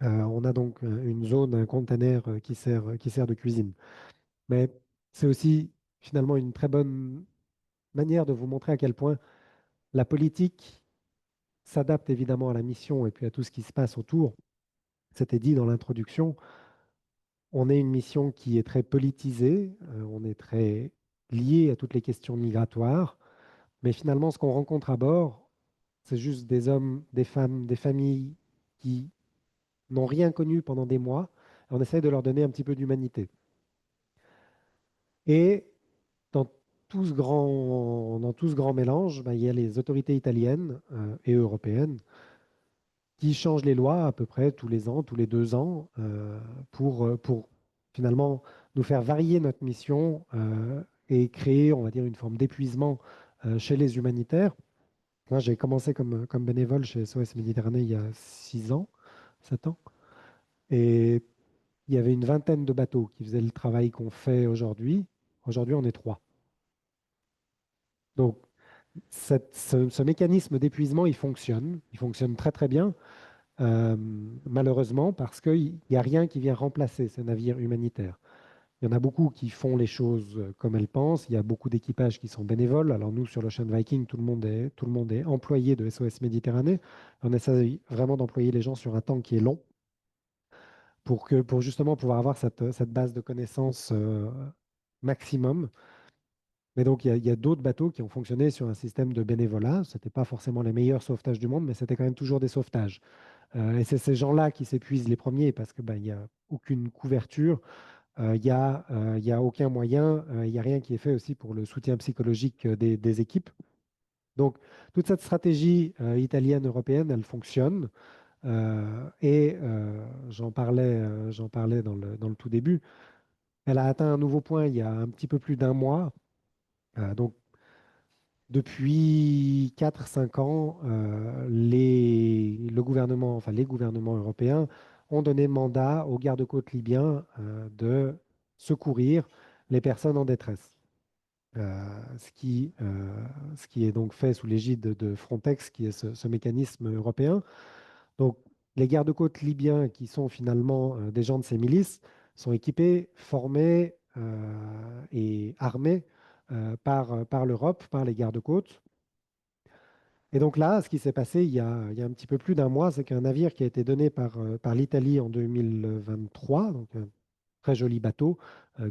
On a donc une zone, un container qui sert de cuisine. Mais c'est aussi finalement une très bonne manière de vous montrer à quel point la politique s'adapte évidemment à la mission et puis à tout ce qui se passe autour. C'était dit dans l'introduction, on est une mission qui est très politisée, on est très lié à toutes les questions migratoires, mais finalement, ce qu'on rencontre à bord, c'est juste des hommes, des femmes, des familles qui n'ont rien connu pendant des mois. On essaie de leur donner un petit peu d'humanité. Et dans dans tout ce grand mélange, ben, il y a les autorités italiennes et européennes qui change les lois à peu près tous les ans, tous les 2 ans, pour finalement nous faire varier notre mission et créer, on va dire, une forme d'épuisement chez les humanitaires. Moi, j'ai commencé comme bénévole chez SOS Méditerranée il y a 6 ans, 7 ans, et il y avait une vingtaine de bateaux qui faisaient le travail qu'on fait aujourd'hui. Aujourd'hui, on est 3. Donc, ce mécanisme d'épuisement, il fonctionne très très bien. Malheureusement, parce qu'il n'y a rien qui vient remplacer ces navires humanitaires. Il y en a beaucoup qui font les choses comme elles pensent. Il y a beaucoup d'équipages qui sont bénévoles. Alors nous, sur l'Ocean Viking, tout le monde est employé de SOS Méditerranée. On essaie vraiment d'employer les gens sur un temps qui est long pour justement pouvoir avoir cette base de connaissances maximum. Mais donc, il y a d'autres bateaux qui ont fonctionné sur un système de bénévolat. Ce n'était pas forcément les meilleurs sauvetages du monde, mais c'était quand même toujours des sauvetages. Et c'est ces gens-là qui s'épuisent les premiers parce qu'il n'y a aucune couverture, il n'y a aucun moyen, il n'y a rien qui est fait aussi pour le soutien psychologique des équipes. Donc, toute cette stratégie italienne, européenne, elle fonctionne. J'en parlais dans le tout début. Elle a atteint un nouveau point il y a un petit peu plus d'un mois. Donc, depuis 4-5 ans, le gouvernement, enfin, les gouvernements européens ont donné mandat aux gardes-côtes libyens de secourir les personnes en détresse. Ce qui est donc fait sous l'égide de Frontex, qui est ce mécanisme européen. Donc, les gardes-côtes libyens, qui sont finalement des gens de ces milices, sont équipés, formés et armés par l'Europe, par les gardes-côtes. Et donc là, ce qui s'est passé il y a un petit peu plus d'un mois, c'est qu'un navire qui a été donné par l'Italie en 2023, donc un très joli bateau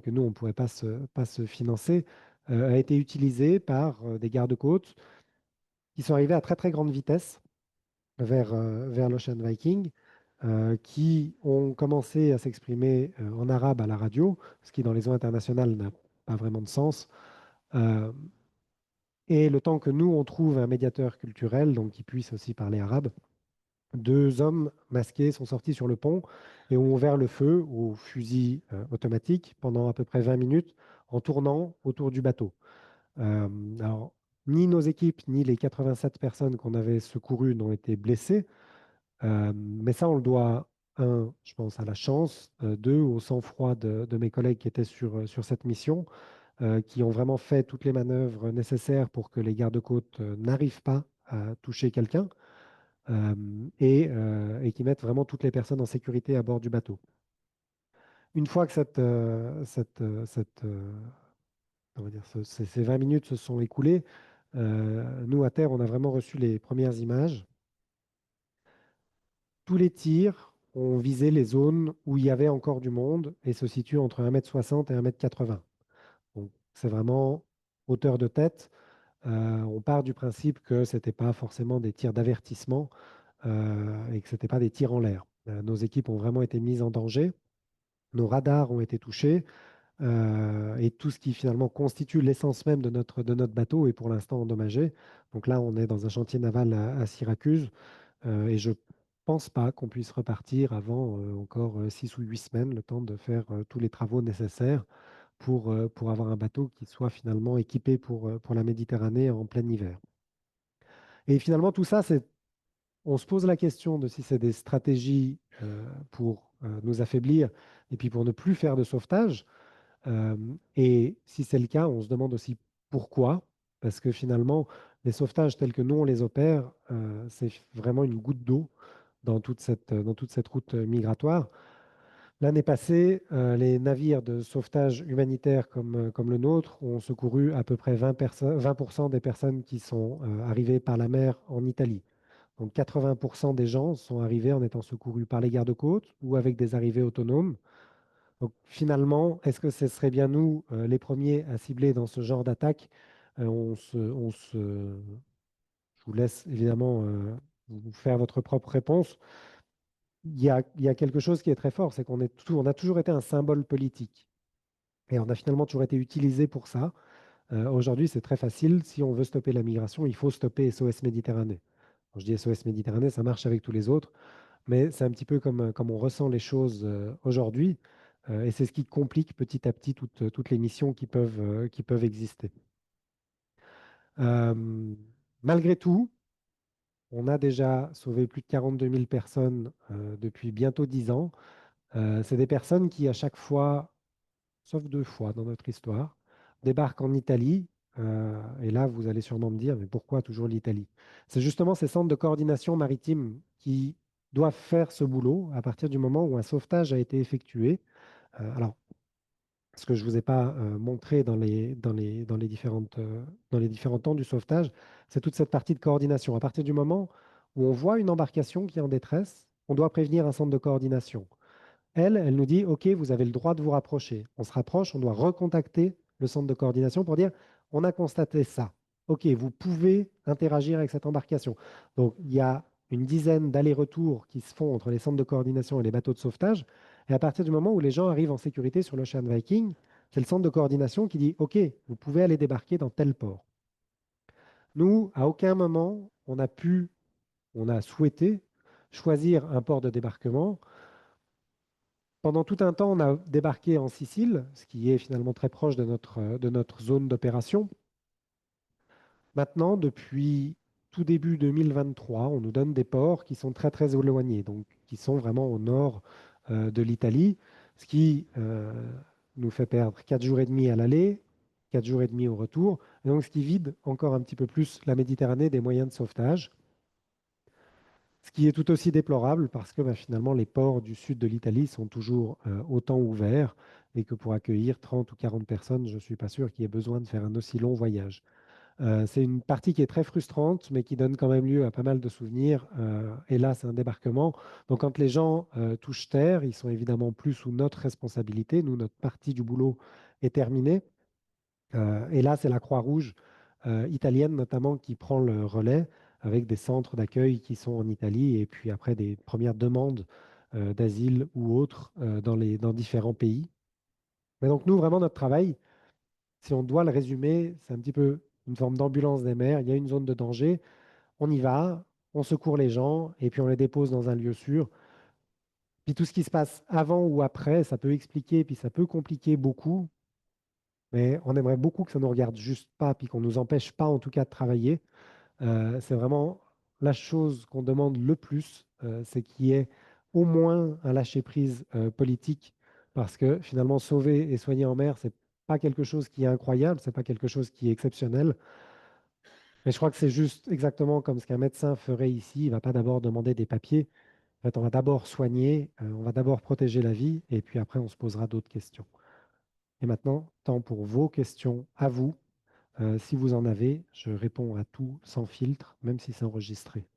que nous, on ne pouvait pas se financer, a été utilisé par des gardes-côtes qui sont arrivés à très très grande vitesse vers l'Ocean Viking, qui ont commencé à s'exprimer en arabe à la radio, ce qui dans les eaux internationales n'a pas vraiment de sens. Et le temps que nous, on trouve un médiateur culturel, donc qui puisse aussi parler arabe, 2 hommes masqués sont sortis sur le pont et ont ouvert le feu au fusil automatique pendant à peu près 20 minutes en tournant autour du bateau. Alors, ni nos équipes, ni les 87 personnes qu'on avait secourues n'ont été blessées, mais ça, on le doit, je pense, à la chance, 2, au sang-froid de mes collègues qui étaient sur cette mission, qui ont vraiment fait toutes les manœuvres nécessaires pour que les gardes-côtes n'arrivent pas à toucher quelqu'un et qui mettent vraiment toutes les personnes en sécurité à bord du bateau. Une fois que on va dire, ces 20 minutes se sont écoulées, nous, à terre, on a vraiment reçu les premières images. Tous les tirs ont visé les zones où il y avait encore du monde et se situent entre 1,60 m et 1,80 m. Donc, c'est vraiment hauteur de tête. On part du principe que ce n'était pas forcément des tirs d'avertissement et que ce n'était pas des tirs en l'air. Nos équipes ont vraiment été mises en danger. Nos radars ont été touchés et tout ce qui finalement constitue l'essence même de notre bateau est pour l'instant endommagé. Donc là, on est dans un chantier naval à Syracuse et je ne pense pas qu'on puisse repartir avant encore 6 ou 8 semaines, le temps de faire tous les travaux nécessaires pour avoir un bateau qui soit finalement équipé pour la Méditerranée en plein hiver. Et finalement, tout ça, on se pose la question de si c'est des stratégies pour nous affaiblir et puis pour ne plus faire de sauvetage. Et si c'est le cas, on se demande aussi pourquoi. Parce que finalement, les sauvetages tels que nous, on les opère, c'est vraiment une goutte d'eau dans toute cette route migratoire. L'année passée, les navires de sauvetage humanitaire comme le nôtre ont secouru à peu près 20% des personnes qui sont arrivées par la mer en Italie. Donc 80% des gens sont arrivés en étant secourus par les gardes-côtes ou avec des arrivées autonomes. Donc finalement, est-ce que ce serait bien nous, les premiers à cibler dans ce genre d'attaque? Je vous laisse évidemment vous faire votre propre réponse. Il y a quelque chose qui est très fort, c'est on a toujours été un symbole politique. Et on a finalement toujours été utilisé pour ça. Aujourd'hui, c'est très facile. Si on veut stopper la migration, il faut stopper SOS Méditerranée. Quand je dis SOS Méditerranée, ça marche avec tous les autres, mais c'est un petit peu comme on ressent les choses aujourd'hui. Et c'est ce qui complique petit à petit toutes les missions qui peuvent exister. Malgré tout, on a déjà sauvé plus de 42 000 personnes depuis bientôt 10 ans. C'est des personnes qui, à chaque fois, sauf 2 fois dans notre histoire, débarquent en Italie. Et là, vous allez sûrement me dire, mais pourquoi toujours l'Italie? C'est justement ces centres de coordination maritime qui doivent faire ce boulot à partir du moment où un sauvetage a été effectué. Alors, ce que je ne vous ai pas montré dans les différents temps du sauvetage, c'est toute cette partie de coordination. À partir du moment où on voit une embarcation qui est en détresse, on doit prévenir un centre de coordination. Elle nous dit, OK, vous avez le droit de vous rapprocher. On se rapproche, on doit recontacter le centre de coordination pour dire, on a constaté ça. OK, vous pouvez interagir avec cette embarcation. Donc, il y a une dizaine d'allers-retours qui se font entre les centres de coordination et les bateaux de sauvetage. Et à partir du moment où les gens arrivent en sécurité sur l'Ocean Viking, c'est le centre de coordination qui dit OK, vous pouvez aller débarquer dans tel port. Nous, à aucun moment, on a souhaité choisir un port de débarquement. Pendant tout un temps, on a débarqué en Sicile, ce qui est finalement très proche de notre zone d'opération. Maintenant, depuis tout début 2023, on nous donne des ports qui sont très très éloignés, donc qui sont vraiment au nord de l'Italie, ce qui nous fait perdre 4 jours et demi à l'aller, 4 jours et demi au retour, et donc ce qui vide encore un petit peu plus la Méditerranée des moyens de sauvetage. Ce qui est tout aussi déplorable parce que finalement les ports du sud de l'Italie sont toujours autant ouverts et que pour accueillir 30 ou 40 personnes, je ne suis pas sûr qu'il y ait besoin de faire un aussi long voyage. C'est une partie qui est très frustrante, mais qui donne quand même lieu à pas mal de souvenirs. Et là, c'est un débarquement. Donc, quand les gens touchent terre, ils sont évidemment plus sous notre responsabilité. Nous, notre partie du boulot est terminée. Et là, c'est la Croix-Rouge italienne notamment qui prend le relais avec des centres d'accueil qui sont en Italie et puis après des premières demandes d'asile ou autres dans différents pays. Mais donc, nous, vraiment, notre travail, si on doit le résumer, c'est un petit peu une forme d'ambulance des mers. Il y a une zone de danger, on y va, on secourt les gens et puis on les dépose dans un lieu sûr. Puis tout ce qui se passe avant ou après, ça peut expliquer, puis ça peut compliquer beaucoup, mais on aimerait beaucoup que ça ne nous regarde juste pas, puis qu'on ne nous empêche pas en tout cas de travailler. C'est vraiment la chose qu'on demande le plus, c'est qu'il y ait au moins un lâcher-prise politique, parce que finalement, sauver et soigner en mer, c'est pas quelque chose qui est incroyable, c'est pas quelque chose qui est exceptionnel. Mais je crois que c'est juste exactement comme ce qu'un médecin ferait ici. Il ne va pas d'abord demander des papiers. En fait, on va d'abord soigner, on va d'abord protéger la vie, et puis après, on se posera d'autres questions. Et maintenant, temps pour vos questions à vous. Si vous en avez, je réponds à tout sans filtre, même si c'est enregistré.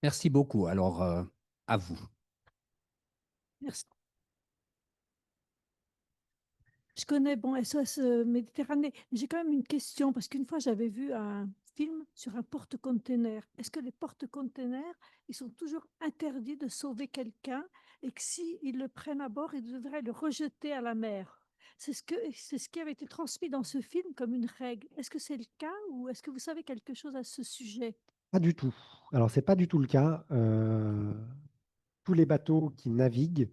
Merci beaucoup. Alors, à vous. Merci. Je connais bon SOS Méditerranée. J'ai quand même une question parce qu'une fois j'avais vu un film sur un porte-container. Est-ce que les porte-containers, ils sont toujours interdits de sauver quelqu'un et que s'ils le prennent à bord, ils devraient le rejeter à la mer? C'est ce qui avait été transmis dans ce film comme une règle. Est-ce que c'est le cas ou est-ce que vous savez quelque chose à ce sujet? Pas du tout. Alors, ce n'est pas du tout le cas. Tous les bateaux qui naviguent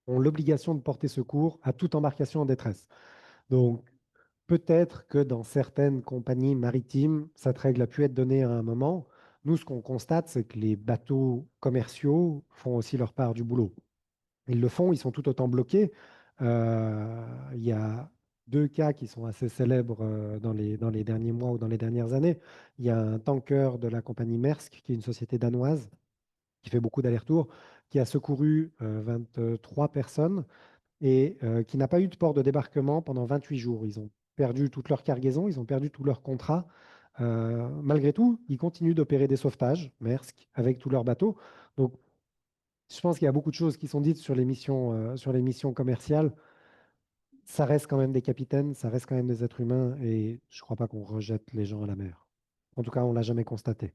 ont l'obligation de porter secours à toute embarcation en détresse. Donc, peut-être que dans certaines compagnies maritimes, cette règle a pu être donnée à un moment. Nous, ce qu'on constate, c'est que les bateaux commerciaux font aussi leur part du boulot. Ils le font, ils sont tout autant bloqués. Il y a deux cas qui sont assez célèbres dans les derniers mois ou dans les dernières années. Il y a un tanker de la compagnie Maersk, qui est une société danoise, qui fait beaucoup d'allers-retours, qui a secouru 23 personnes et qui n'a pas eu de port de débarquement pendant 28 jours. Ils ont perdu toute leur cargaison, ils ont perdu tout leur contrat. Malgré tout, ils continuent d'opérer des sauvetages, Maersk, avec tous leurs bateaux. Donc, je pense qu'il y a beaucoup de choses qui sont dites sur les missions commerciales. Ça reste quand même des capitaines, ça reste quand même des êtres humains, et je ne crois pas qu'on rejette les gens à la mer. En tout cas, on ne l'a jamais constaté.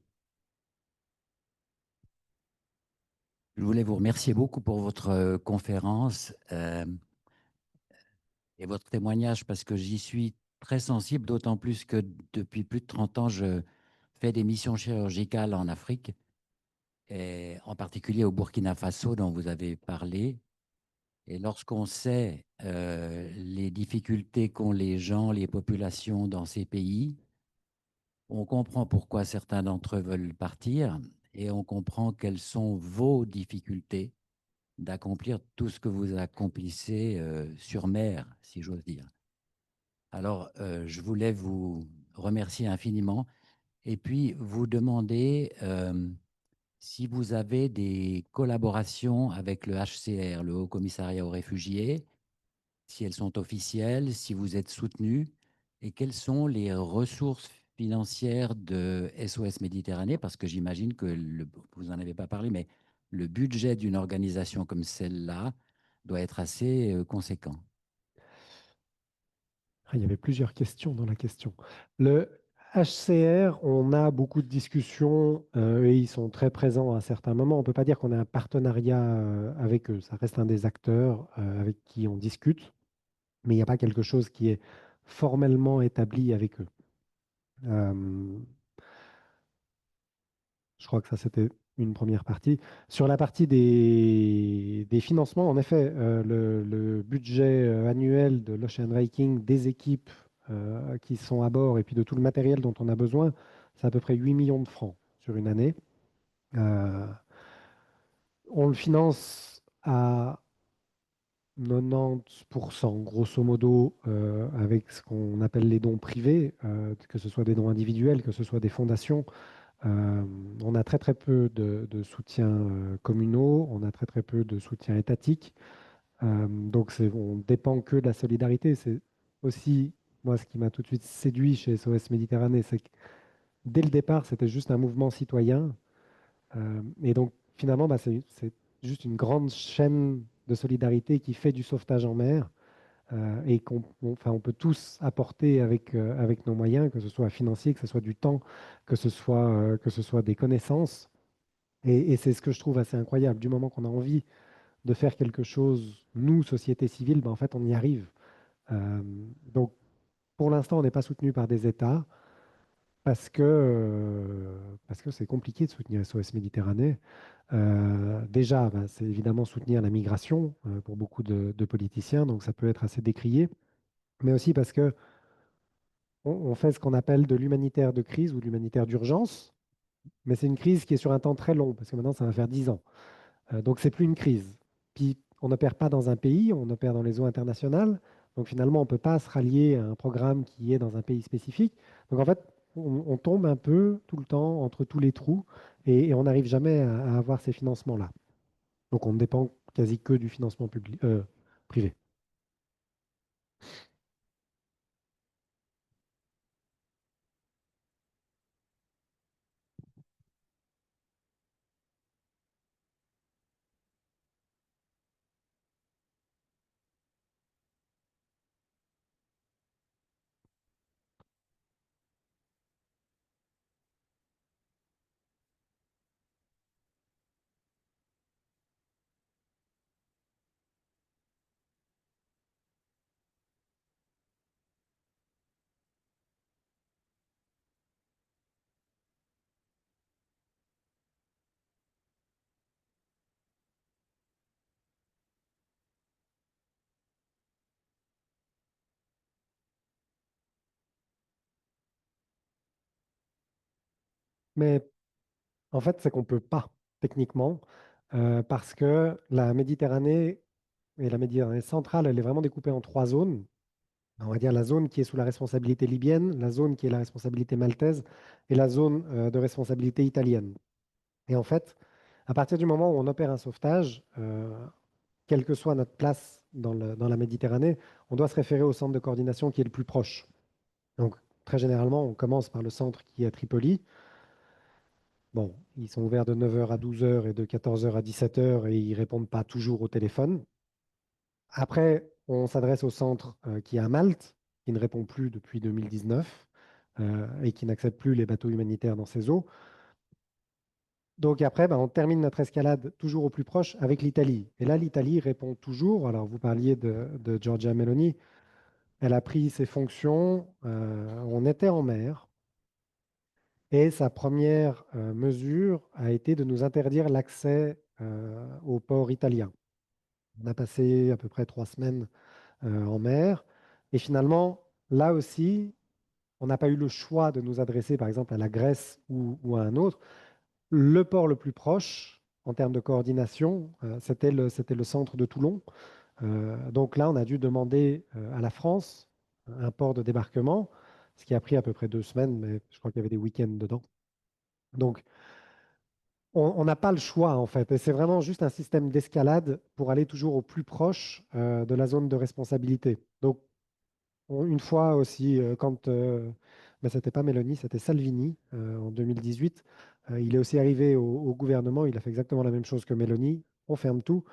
Je voulais vous remercier beaucoup pour votre conférence et votre témoignage parce que j'y suis très sensible, d'autant plus que depuis plus de 30 ans, je fais des missions chirurgicales en Afrique, et en particulier au Burkina Faso dont vous avez parlé. Et lorsqu'on sait les difficultés qu'ont les gens, les populations dans ces pays, on comprend pourquoi certains d'entre eux veulent partir et on comprend quelles sont vos difficultés d'accomplir tout ce que vous accomplissez sur mer, si j'ose dire. Alors, je voulais vous remercier infiniment et puis vous demander si vous avez des collaborations avec le HCR, le Haut Commissariat aux réfugiés, si elles sont officielles, si vous êtes soutenu et quelles sont les ressources financière de SOS Méditerranée? Parce que j'imagine que, vous n'en avez pas parlé, mais le budget d'une organisation comme celle-là doit être assez conséquent. Ah, il y avait plusieurs questions dans la question. Le HCR, on a beaucoup de discussions et ils sont très présents à certains moments. On ne peut pas dire qu'on a un partenariat avec eux. Ça reste un des acteurs avec qui on discute, mais il n'y a pas quelque chose qui est formellement établi avec eux. Je crois que ça, c'était une première partie. Sur la partie des financements, en effet, le budget annuel de l'Ocean Viking, des équipes qui sont à bord et puis de tout le matériel dont on a besoin, c'est à peu près 8 millions de francs sur une année. On le finance à 90%, grosso modo, avec ce qu'on appelle les dons privés, que ce soit des dons individuels, que ce soit des fondations. On a très très peu de soutiens communaux, on a très très peu de soutien étatique. Donc on dépend que de la solidarité. C'est aussi, moi, ce qui m'a tout de suite séduit chez SOS Méditerranée, c'est que dès le départ, c'était juste un mouvement citoyen. Et donc finalement, bah, c'est juste une grande chaîne de solidarité qui fait du sauvetage en mer et enfin, on peut tous apporter avec nos moyens, que ce soit financier, que ce soit du temps, que ce soit des connaissances. Et c'est ce que je trouve assez incroyable. Du moment qu'on a envie de faire quelque chose, nous, société civile, ben, en fait, on y arrive. Euh, donc, pour l'instant, on n'est pas soutenu par des États parce que c'est compliqué de soutenir SOS Méditerranée. Déjà, ben, c'est évidemment soutenir la migration pour beaucoup de politiciens, donc ça peut être assez décrié, mais aussi parce que on fait ce qu'on appelle de l'humanitaire de crise ou de l'humanitaire d'urgence, mais c'est une crise qui est sur un temps très long, parce que maintenant, ça va faire 10 ans. Donc, c'est plus une crise. Puis, on n'opère pas dans un pays, on opère dans les eaux internationales. Donc, finalement, on ne peut pas se rallier à un programme qui est dans un pays spécifique. Donc, en fait, on tombe un peu tout le temps entre tous les trous et on n'arrive jamais à avoir ces financements-là. Donc, on ne dépend quasi que du financement privé. Mais en fait, c'est qu'on ne peut pas, techniquement, parce que la Méditerranée et la Méditerranée centrale, elle est vraiment découpée en trois zones. On va dire la zone qui est sous la responsabilité libyenne, la zone qui est la responsabilité maltaise et la zone de responsabilité italienne. Et en fait, à partir du moment où on opère un sauvetage, quelle que soit notre place dans la Méditerranée, on doit se référer au centre de coordination qui est le plus proche. Donc, très généralement, on commence par le centre qui est à Tripoli. Bon, ils sont ouverts de 9 h à 12 h et de 14 h à 17 h et ils répondent pas toujours au téléphone. Après, on s'adresse au centre qui est à Malte, qui ne répond plus depuis 2019 et qui n'accepte plus les bateaux humanitaires dans ses eaux. Donc après, ben, on termine notre escalade toujours au plus proche avec l'Italie. Et là, l'Italie répond toujours. Alors, vous parliez de Giorgia Meloni. Elle a pris ses fonctions. On était en mer. Et sa première mesure a été de nous interdire l'accès au port italien. On a passé à peu près 3 semaines en mer. Et finalement, là aussi, on n'a pas eu le choix de nous adresser, par exemple, à la Grèce ou à un autre. Le port le plus proche, en termes de coordination, c'était le centre de Toulon. Donc là, on a dû demander à la France un port de débarquement, ce qui a pris à peu près 2 semaines, mais je crois qu'il y avait des week-ends dedans. Donc, on n'a pas le choix, en fait. Et c'est vraiment juste un système d'escalade pour aller toujours au plus proche de la zone de responsabilité. Donc, une fois aussi, quand mais ce n'était pas Meloni, c'était Salvini en 2018. Il est aussi arrivé au gouvernement, il a fait exactement la même chose que Meloni. On ferme tout.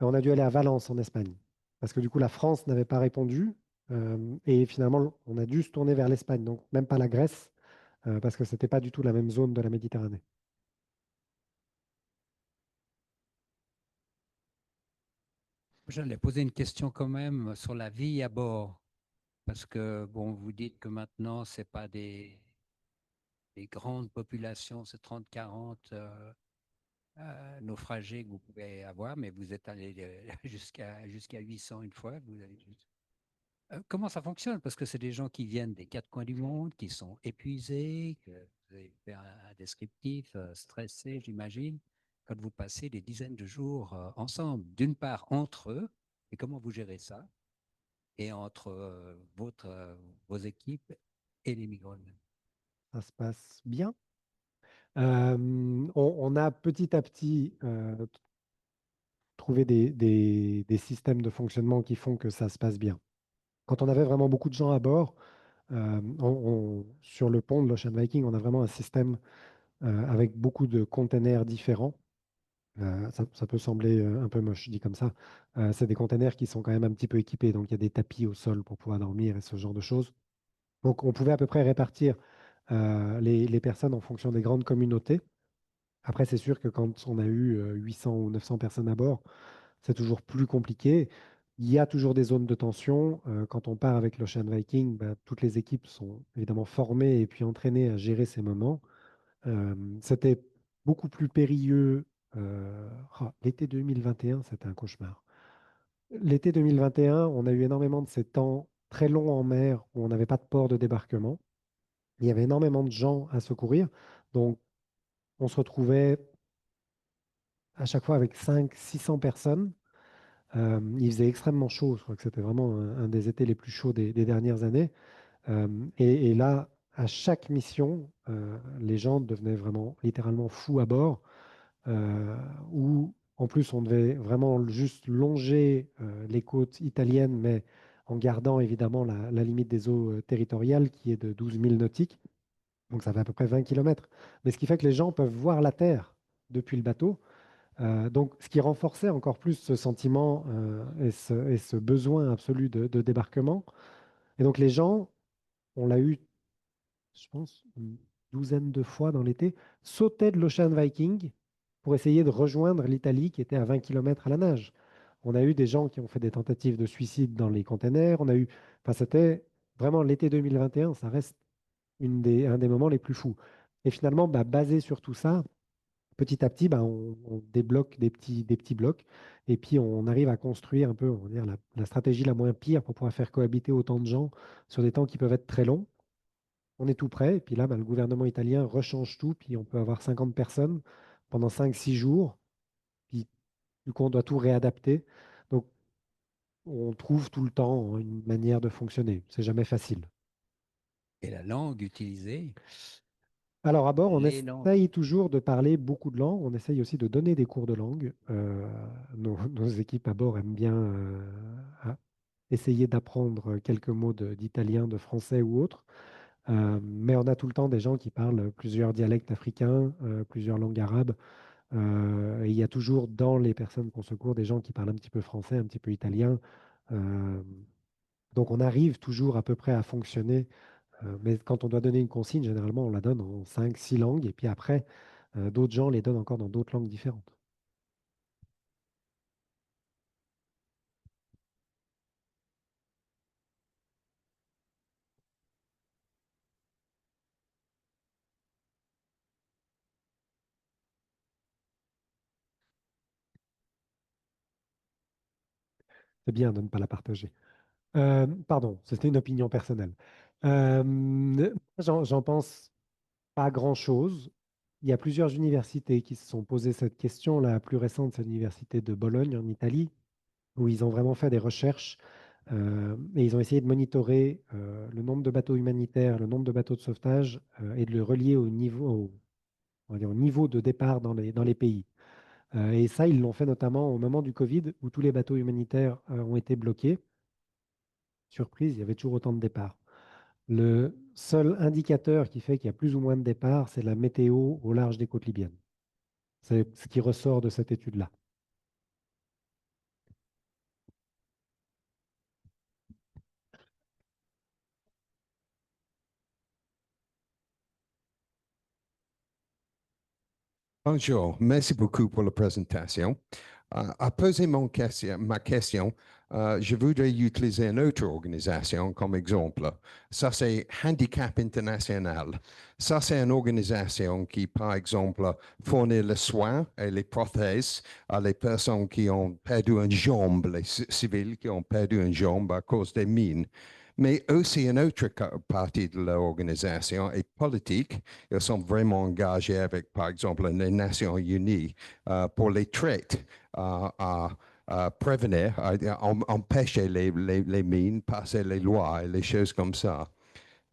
Et on a dû aller à Valence en Espagne. Parce que du coup, la France n'avait pas répondu. Et finalement, on a dû se tourner vers l'Espagne, donc même pas la Grèce, parce que ce n'était pas du tout la même zone de la Méditerranée. J'allais poser une question quand même sur la vie à bord, parce que bon, vous dites que maintenant, c'est pas des grandes populations, c'est 30-40 naufragés que vous pouvez avoir, mais vous êtes allé jusqu'à 800 une fois. Comment ça fonctionne? Parce que c'est des gens qui viennent des quatre coins du monde, qui sont épuisés, que vous avez fait un descriptif, stressé, j'imagine, quand vous passez des dizaines de jours ensemble, d'une part entre eux, et comment vous gérez ça, et entre vos équipes et les migrants eux-mêmes. Ça se passe bien. On a petit à petit trouvé des systèmes de fonctionnement qui font que ça se passe bien. Quand on avait vraiment beaucoup de gens à bord, sur le pont de l'Ocean Viking, on a vraiment un système avec beaucoup de containers différents. Ça peut sembler un peu moche dit comme ça. C'est des containers qui sont quand même un petit peu équipés, donc il y a des tapis au sol pour pouvoir dormir et ce genre de choses. Donc on pouvait à peu près répartir les personnes en fonction des grandes communautés. Après, c'est sûr que quand on a eu 800 ou 900 personnes à bord, c'est toujours plus compliqué. Il y a toujours des zones de tension. Quand on part avec l'Ocean Viking, bah, toutes les équipes sont évidemment formées et puis entraînées à gérer ces moments. C'était beaucoup plus périlleux. L'été 2021, c'était un cauchemar. L'été 2021, on a eu énormément de ces temps très longs en mer où on n'avait pas de port de débarquement. Il y avait énormément de gens à secourir. Donc, on se retrouvait à chaque fois avec 500-600 personnes. Il faisait extrêmement chaud. Je crois que c'était vraiment un des étés les plus chauds des dernières années. Et là, à chaque mission, les gens devenaient vraiment littéralement fous à bord. Où en plus on devait vraiment juste longer les côtes italiennes, mais en gardant évidemment la limite des eaux territoriales qui est de 12 000 nautiques. Donc ça fait à peu près 20 kilomètres. Mais ce qui fait que les gens peuvent voir la terre depuis le bateau. Donc ce qui renforçait encore plus ce sentiment et ce besoin absolu de débarquement. Et donc les gens, on l'a eu, je pense, une douzaine de fois dans l'été, sautaient de l'Ocean Viking pour essayer de rejoindre l'Italie qui était à 20 kilomètres à la nage. On a eu des gens qui ont fait des tentatives de suicide dans les containers. Enfin, c'était vraiment l'été 2021, ça reste un des moments les plus fous. Et finalement, bah, basé sur tout ça, petit à petit, bah, on débloque des petits blocs et puis on arrive à construire un peu, on va dire, la stratégie la moins pire pour pouvoir faire cohabiter autant de gens sur des temps qui peuvent être très longs. On est tout prêt. Et puis là, bah, le gouvernement italien rechange tout. Puis on peut avoir 50 personnes pendant 5-6 jours. Puis du coup, on doit tout réadapter. Donc, on trouve tout le temps une manière de fonctionner. C'est jamais facile. Et la langue utilisée, Alors, à bord, on les langues. essaye toujours de parler beaucoup de langues. On essaye aussi de donner des cours de langue. Nos équipes à bord aiment bien essayer d'apprendre quelques mots d'italien, de français ou autre. Mais on a tout le temps des gens qui parlent plusieurs dialectes africains, plusieurs langues arabes. Et il y a toujours dans les personnes qu'on secourt des gens qui parlent un petit peu français, un petit peu italien. Euh, donc on arrive toujours à peu près à fonctionner. Mais quand on doit donner une consigne, généralement on la donne en 5-6 langues. Et puis après, d'autres gens les donnent encore dans d'autres langues différentes. C'est bien de ne pas la partager. Pardon, c'était une opinion personnelle. J'en pense pas grand-chose. Il y a plusieurs universités qui se sont posées cette question. La plus récente, c'est l'université de Bologne en Italie, où ils ont vraiment fait des recherches et ils ont essayé de monitorer le nombre de bateaux humanitaires, le nombre de bateaux de sauvetage et de le relier on va dire au niveau de départ dans les pays. Et ça, ils l'ont fait notamment au moment du Covid, où tous les bateaux humanitaires ont été bloqués. Surprise, il y avait toujours autant de départs. Le seul indicateur qui fait qu'il y a plus ou moins de départs, c'est la météo au large des côtes libyennes. C'est ce qui ressort de cette étude-là. Bonjour, merci beaucoup pour la présentation. À poser ma question, je voudrais utiliser une autre organisation comme exemple. Ça, c'est Handicap International. Ça, c'est une organisation qui, par exemple, fournit le soin et les prothèses à les personnes qui ont perdu une jambe, les civils qui ont perdu une jambe à cause des mines. Mais aussi une autre partie de l'organisation est politique. Ils sont vraiment engagés avec, par exemple, les Nations Unies pour les traites à prévenir, à empêcher les mines, passer les lois et les choses comme ça.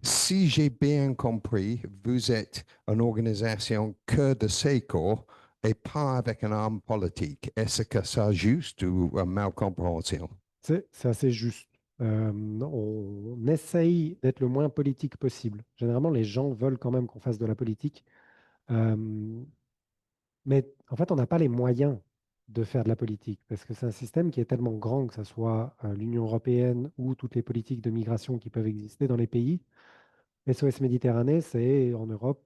Si j'ai bien compris, vous êtes une organisation que de sécours et pas avec un arme politique. Est-ce que c'est juste ou une malcompréhension? C'est assez juste. On essaye d'être le moins politique possible. Généralement, les gens veulent quand même qu'on fasse de la politique. Euh, mais en fait, on n'a pas les moyens de faire de la politique parce que c'est un système qui est tellement grand, que ce soit l'Union européenne ou toutes les politiques de migration qui peuvent exister dans les pays. SOS Méditerranée, c'est en Europe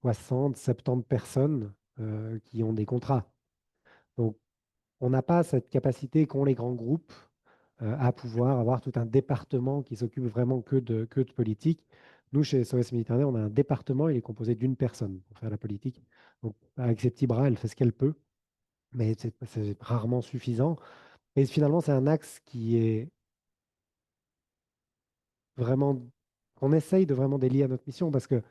60, 70 personnes qui ont des contrats. Donc, on n'a pas cette capacité qu'ont les grands groupes à pouvoir avoir tout un département qui s'occupe vraiment que de politique. Nous, chez SOS Méditerranée, on a un département, il est composé d'une personne pour faire la politique. Donc, avec ses petits bras, elle fait ce qu'elle peut, mais c'est rarement suffisant. Et finalement, c'est un axe qui est vraiment, qu'on essaye de vraiment délier à notre mission parce que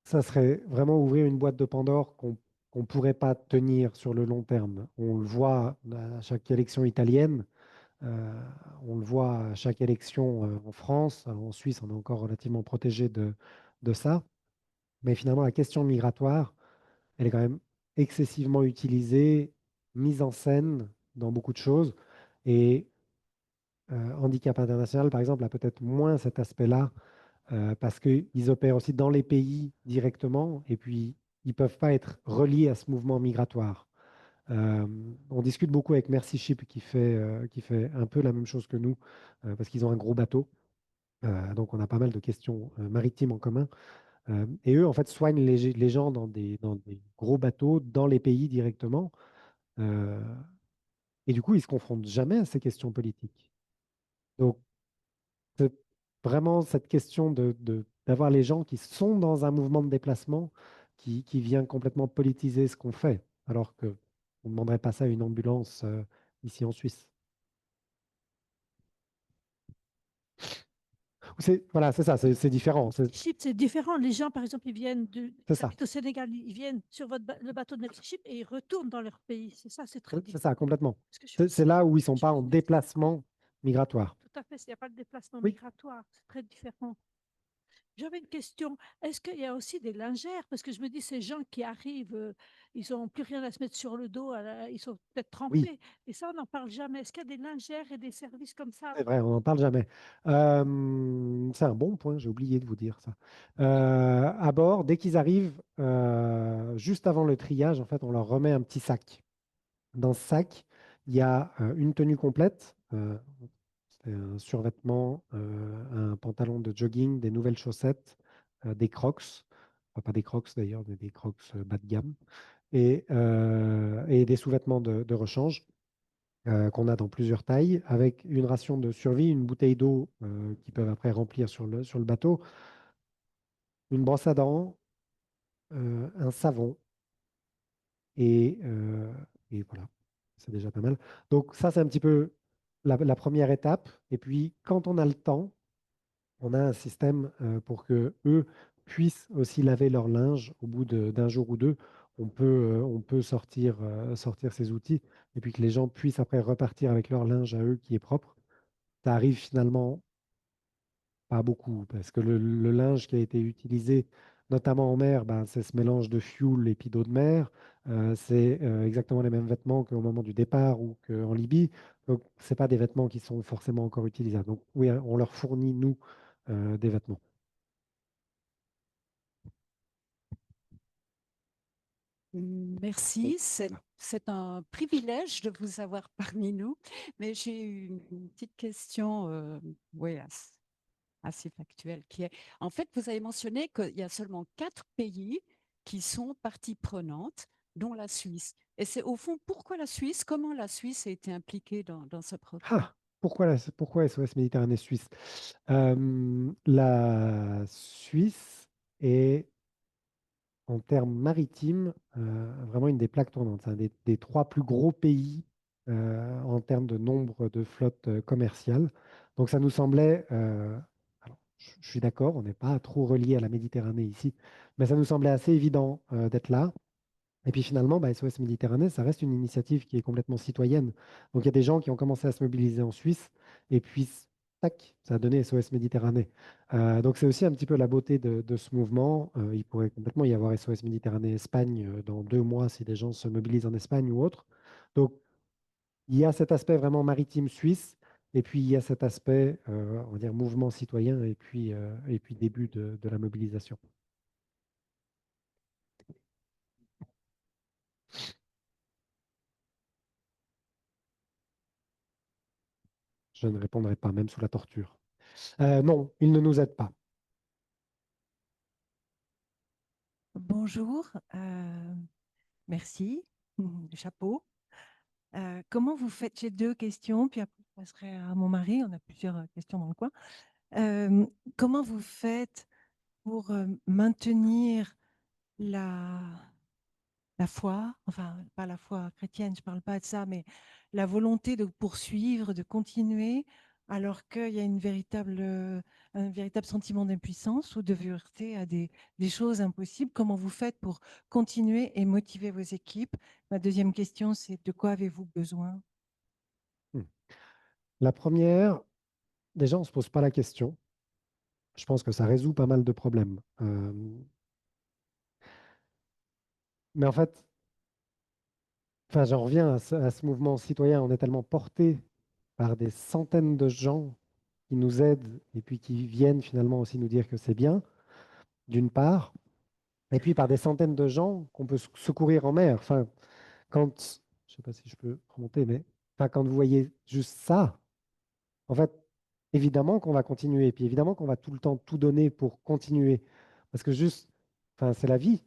ça serait vraiment ouvrir une boîte de Pandore qu'on ne pourrait pas tenir sur le long terme. On le voit à chaque élection italienne. Euh, on le voit à chaque élection en France. En Suisse, on est encore relativement protégé de ça. Mais finalement, la question migratoire, elle est quand même excessivement utilisée, mise en scène dans beaucoup de choses. Et Handicap International, par exemple, a peut-être moins cet aspect-là parce qu'ils opèrent aussi dans les pays directement et puis ils ne peuvent pas être reliés à ce mouvement migratoire. Euh, on discute beaucoup avec Mercy Ship qui fait un peu la même chose que nous parce qu'ils ont un gros bateau. Donc on a pas mal de questions maritimes en commun. Et eux, en fait, soignent les gens dans des gros bateaux dans les pays directement. Euh, et du coup, ils ne se confrontent jamais à ces questions politiques. Donc, c'est vraiment cette question d'avoir les gens qui sont dans un mouvement de déplacement qui vient complètement politiser ce qu'on fait, alors qu'on ne demanderait pas ça à une ambulance ici en Suisse. Voilà, c'est ça, c'est différent. Ship, c'est différent. Les gens, par exemple, C'est ils ça, habitent au Sénégal, ils viennent sur le bateau de Mercy Ship et ils retournent dans leur pays. C'est ça, c'est très c'est différent. ça, complètement. Parce que C'est là où ils ne sont je pas suis en suisse. déplacement migratoire. Tout à fait, il n'y a pas de déplacement Oui, migratoire. C'est très différent. J'avais une question. Est-ce qu'il y a aussi des lingères? Parce que je me dis, ces gens qui arrivent, ils n'ont plus rien à se mettre sur le dos, ils sont peut-être oui, trempés. Et ça, on n'en parle jamais. Est-ce qu'il y a des lingères et des services comme ça? c'est vrai, on n'en parle jamais. C'est un bon point, j'ai oublié de vous dire ça. À bord, dès qu'ils arrivent, juste avant le triage, en fait, on leur remet un petit sac. Dans ce sac, il y a une tenue complète, c'est un survêtement, un pantalon de jogging, des nouvelles chaussettes, des crocs, enfin, pas des crocs d'ailleurs, mais des crocs bas de gamme, et des sous-vêtements de rechange qu'on a dans plusieurs tailles, avec une ration de survie, une bouteille d'eau qu'ils peuvent après remplir sur le bateau, une brosse à dents, un savon, et, euh, et voilà, c'est déjà pas mal. Donc ça, c'est un petit peu la première étape. Et puis, quand on a le temps, on a un système pour que eux puissent aussi laver leur linge au bout d'un jour ou deux. On peut sortir ces outils et puis que les gens puissent après repartir avec leur linge à eux qui est propre. Ça arrive finalement pas beaucoup parce que le linge qui a été utilisé, notamment en mer, ben, c'est ce mélange de fuel et puis d'eau de mer. C'est exactement les mêmes vêtements qu'au moment du départ ou qu'en Libye. Donc, ce pas des vêtements qui sont forcément encore utilisables. Donc, oui, hein, on leur fournit, nous, des vêtements. Merci, c'est un privilège de vous avoir parmi nous, mais j'ai une petite question ouais, assez factuelle qui est, en fait, vous avez mentionné qu'il y a seulement 4 pays qui sont partie prenante, dont la Suisse. Et c'est au fond, pourquoi la Suisse? Comment la Suisse a été impliquée dans ce programme? Ah, pourquoi SOS Méditerranée Suisse? La Suisse est, en termes maritimes, vraiment une des plaques tournantes. C'est un des 3 plus gros pays en termes de nombre de flottes commerciales. Donc ça nous semblait, alors, je suis d'accord, on n'est pas trop relié à la Méditerranée ici, mais ça nous semblait assez évident d'être là. Et puis finalement, bah, SOS Méditerranée, ça reste une initiative qui est complètement citoyenne. Donc il y a des gens qui ont commencé à se mobiliser en Suisse, et puis tac, ça a donné SOS Méditerranée. Donc c'est aussi un petit peu la beauté de ce mouvement. Il pourrait complètement y avoir SOS Méditerranée Espagne dans 2 mois si des gens se mobilisent en Espagne ou autre. Donc il y a cet aspect vraiment maritime suisse, et puis il y a cet aspect, on va dire, mouvement citoyen, et puis début de la mobilisation. Je ne répondrai pas, même sous la torture. Non, il ne nous aide pas. Bonjour, merci, chapeau. Comment vous faites? J'ai 2 questions, puis après je passerai à mon mari, on a plusieurs questions dans le coin. Comment vous faites pour maintenir la, la foi, enfin pas la foi chrétienne, je ne parle pas de ça, mais la volonté de poursuivre, de continuer, alors qu'il y a un véritable sentiment d'impuissance ou de vous heurter à des choses impossibles? Comment vous faites pour continuer et motiver vos équipes? Ma deuxième question, c'est de quoi avez-vous besoin? La première, déjà, on ne se pose pas la question. Je pense que ça résout pas mal de problèmes. Mais en fait, enfin, j'en reviens à ce mouvement citoyen. On est tellement porté par des centaines de gens qui nous aident et puis qui viennent finalement aussi nous dire que c'est bien, d'une part, et puis par des centaines de gens qu'on peut secourir en mer. Enfin, quand, je ne sais pas si je peux remonter, mais enfin, quand vous voyez juste ça, en fait, évidemment qu'on va continuer, et puis évidemment qu'on va tout le temps tout donner pour continuer, parce que juste, enfin, c'est la vie.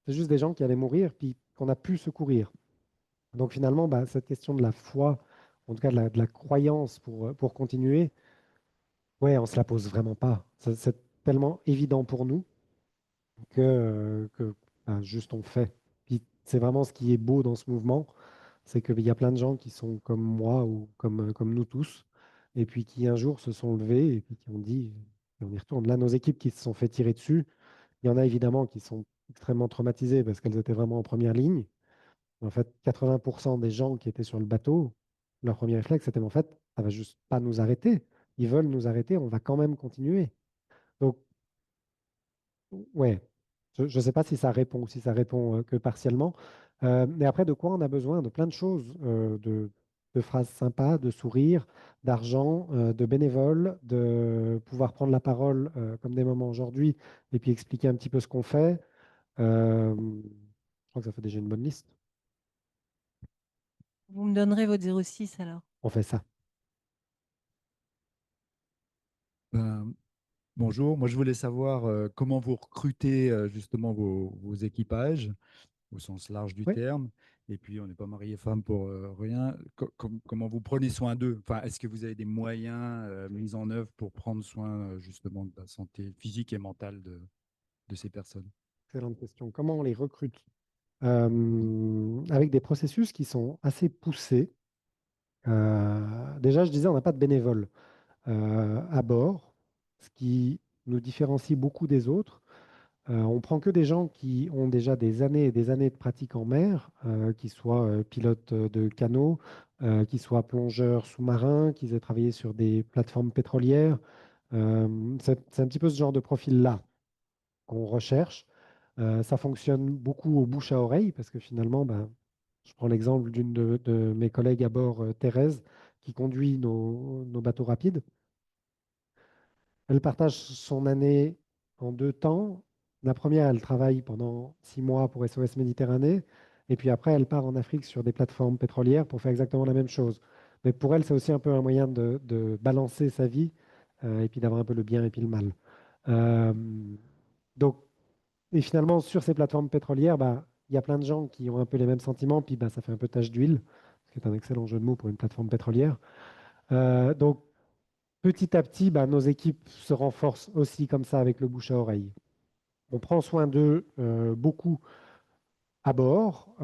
C'est juste des gens qui allaient mourir, puis qu'on a pu secourir. Donc finalement, bah, cette question de la foi, en tout cas de la croyance pour continuer, ouais, on ne se la pose vraiment pas. C'est tellement évident pour nous que bah, juste on fait. Puis c'est vraiment ce qui est beau dans ce mouvement, c'est qu'il y a plein de gens qui sont comme moi ou comme nous tous, et puis qui un jour se sont levés et puis qui ont dit, et on y retourne. Là, nos équipes qui se sont fait tirer dessus, il y en a évidemment qui sont extrêmement traumatisées parce qu'elles étaient vraiment en première ligne. En fait, 80% des gens qui étaient sur le bateau, leur premier réflexe, c'était, mais en fait, ça va juste pas nous arrêter. Ils veulent nous arrêter, on va quand même continuer. Donc, ouais, je ne sais pas si ça répond ou si ça répond que partiellement. Mais après, de quoi on a besoin? De plein de choses, de phrases sympas, de sourires, d'argent, de bénévoles, de pouvoir prendre la parole comme des moments aujourd'hui et puis expliquer un petit peu ce qu'on fait. Je crois que ça fait déjà une bonne liste. Vous me donnerez votre 06 alors. On fait ça. Ben, bonjour, moi je voulais savoir comment vous recrutez justement vos équipages au sens large du Oui. terme. Et puis on n'est pas marié femme pour rien. Comment vous prenez soin d'eux? Enfin, est-ce que vous avez des moyens mis en œuvre pour prendre soin justement de la santé physique et mentale de ces personnes? Excellente question. Comment on les recrute? Avec des processus qui sont assez poussés. Déjà, je disais, on n'a pas de bénévoles à bord, ce qui nous différencie beaucoup des autres. On prend que des gens qui ont déjà des années et des années de pratique en mer, qui soient pilotes de canaux, qui soient plongeurs sous-marins, qui aient travaillé sur des plateformes pétrolières. C'est un petit peu ce genre de profil-là qu'on recherche. Ça fonctionne beaucoup au bouche à oreille parce que finalement, ben, je prends l'exemple d'une de mes collègues à bord, Thérèse, qui conduit nos bateaux rapides. Elle partage son année en 2 temps. La première, elle travaille pendant 6 mois pour SOS Méditerranée. Et puis après, elle part en Afrique sur des plateformes pétrolières pour faire exactement la même chose. Mais pour elle, c'est aussi un peu un moyen de balancer sa vie et puis d'avoir un peu le bien et puis le mal. Euh, donc, et finalement, sur ces plateformes pétrolières, bah, il y a plein de gens qui ont un peu les mêmes sentiments, puis bah, ça fait un peu tache d'huile, ce qui est un excellent jeu de mots pour une plateforme pétrolière. Donc, petit à petit, bah, nos équipes se renforcent aussi comme ça avec le bouche à oreille. On prend soin d'eux beaucoup à bord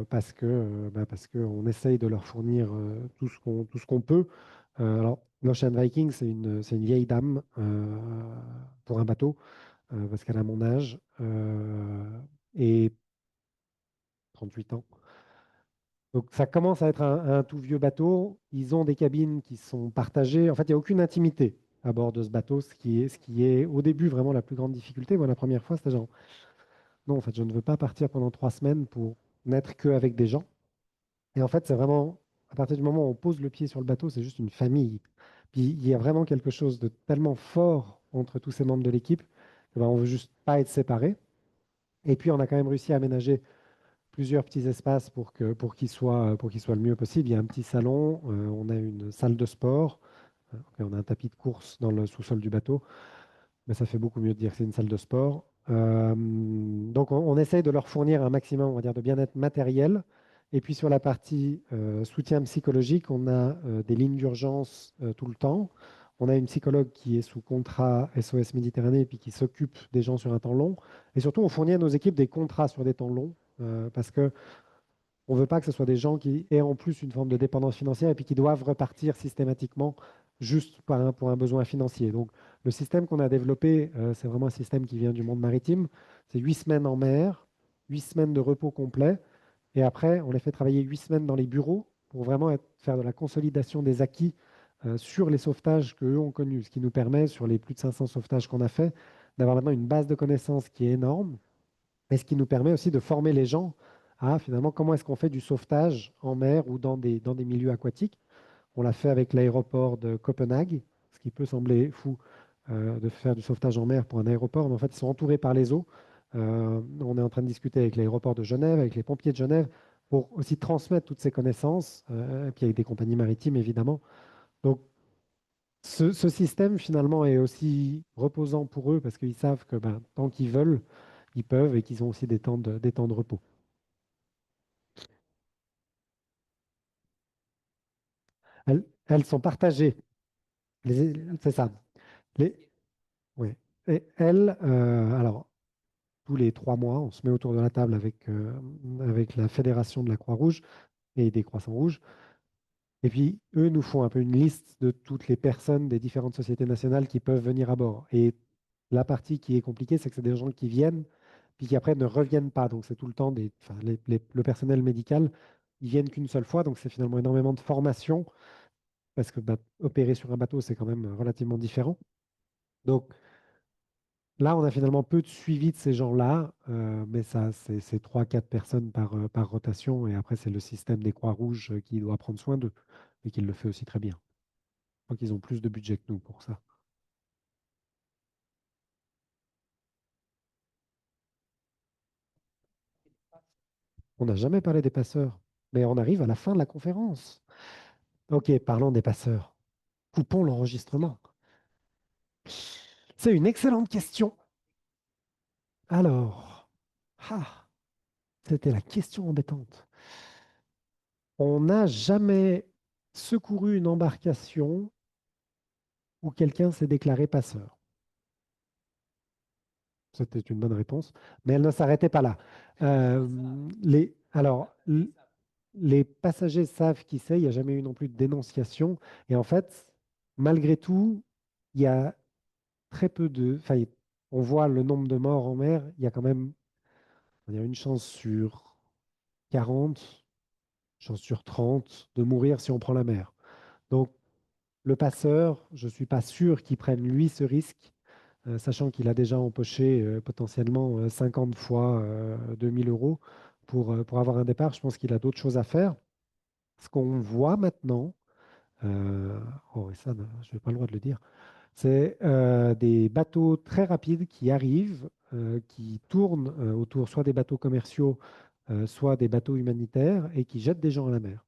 parce qu'on essaye de leur fournir tout ce qu'on peut. Alors, l'Ocean Viking, c'est une vieille dame pour un bateau parce qu'elle a mon âge et 38 ans. Donc ça commence à être un tout vieux bateau. Ils ont des cabines qui sont partagées. En fait, il n'y a aucune intimité à bord de ce bateau, ce qui est au début vraiment la plus grande difficulté. Moi, la première fois, c'était genre, non, en fait, je ne veux pas partir pendant 3 semaines pour n'être qu'avec des gens. Et en fait, c'est vraiment, à partir du moment où on pose le pied sur le bateau, c'est juste une famille. Puis il y a vraiment quelque chose de tellement fort entre tous ces membres de l'équipe que ben, on veut juste pas être séparés. Et puis, on a quand même réussi à aménager plusieurs petits espaces pour qu'il soit le mieux possible. Il y a un petit salon, on a une salle de sport, et on a un tapis de course dans le sous-sol du bateau, mais ça fait beaucoup mieux de dire que c'est une salle de sport. Donc on essaye de leur fournir un maximum, on va dire, de bien-être matériel. Et puis sur la partie soutien psychologique, on a des lignes d'urgence tout le temps. On a une psychologue qui est sous contrat SOS Méditerranée et puis qui s'occupe des gens sur un temps long. Et surtout, on fournit à nos équipes des contrats sur des temps longs parce que on ne veut pas que ce soit des gens qui aient en plus une forme de dépendance financière et puis qui doivent repartir systématiquement juste pour un besoin financier. Donc, le système qu'on a développé, c'est vraiment un système qui vient du monde maritime. C'est 8 semaines en mer, 8 semaines de repos complet. Et après, on les fait travailler 8 semaines dans les bureaux pour vraiment faire de la consolidation des acquis sur les sauvetages qu'eux ont connus. Ce qui nous permet, sur les plus de 500 sauvetages qu'on a fait, d'avoir maintenant une base de connaissances qui est énorme et ce qui nous permet aussi de former les gens à finalement comment est-ce qu'on fait du sauvetage en mer ou dans des milieux aquatiques. On l'a fait avec l'aéroport de Copenhague, ce qui peut sembler fou de faire du sauvetage en mer pour un aéroport, mais en fait, ils sont entourés par les eaux. On est en train de discuter avec l'aéroport de Genève, avec les pompiers de Genève, pour aussi transmettre toutes ces connaissances, et puis avec des compagnies maritimes, évidemment. Donc, ce système, finalement, est aussi reposant pour eux parce qu'ils savent que ben, tant qu'ils veulent, ils peuvent et qu'ils ont aussi des temps de repos. Elles sont partagées. C'est ça. Les, oui. Et elles, alors, tous les 3 mois, on se met autour de la table avec la Fédération de la Croix-Rouge et des Croissants-Rouges. Et puis, eux nous font un peu une liste de toutes les personnes des différentes sociétés nationales qui peuvent venir à bord. Et la partie qui est compliquée, c'est que c'est des gens qui viennent, puis qui après ne reviennent pas. Donc, c'est tout le temps le personnel médical, ils viennent qu'une seule fois. Donc, c'est finalement énormément de formation, parce que bah, opérer sur un bateau, c'est quand même relativement différent. Donc, là, on a finalement peu de suivi de ces gens-là, mais ça, c'est 3, 4 personnes par rotation. Et après, c'est le système des Croix-Rouges qui doit prendre soin d'eux, et qui le fait aussi très bien. Je crois qu'ils ont plus de budget que nous pour ça. On n'a jamais parlé des passeurs, mais on arrive à la fin de la conférence. Ok, parlons des passeurs. Coupons l'enregistrement. C'est une excellente question. Alors, c'était la question embêtante. On n'a jamais secouru une embarcation où quelqu'un s'est déclaré passeur. C'était une bonne réponse, mais elle ne s'arrêtait pas là. Les passagers savent qui c'est, il n'y a jamais eu non plus de dénonciation. Et en fait, malgré tout, il y a très peu de... Enfin, on voit le nombre de morts en mer, il y a quand même une chance sur 40, chance sur 30 de mourir si on prend la mer. Donc, le passeur, je ne suis pas sûr qu'il prenne, lui, ce risque, sachant qu'il a déjà empoché potentiellement 50 fois 2000 euros pour avoir un départ. Je pense qu'il a d'autres choses à faire. Ce qu'on voit maintenant, et ça, je n'ai pas le droit de le dire, C'est des bateaux très rapides qui arrivent, qui tournent autour soit des bateaux commerciaux, soit des bateaux humanitaires et qui jettent des gens à la mer.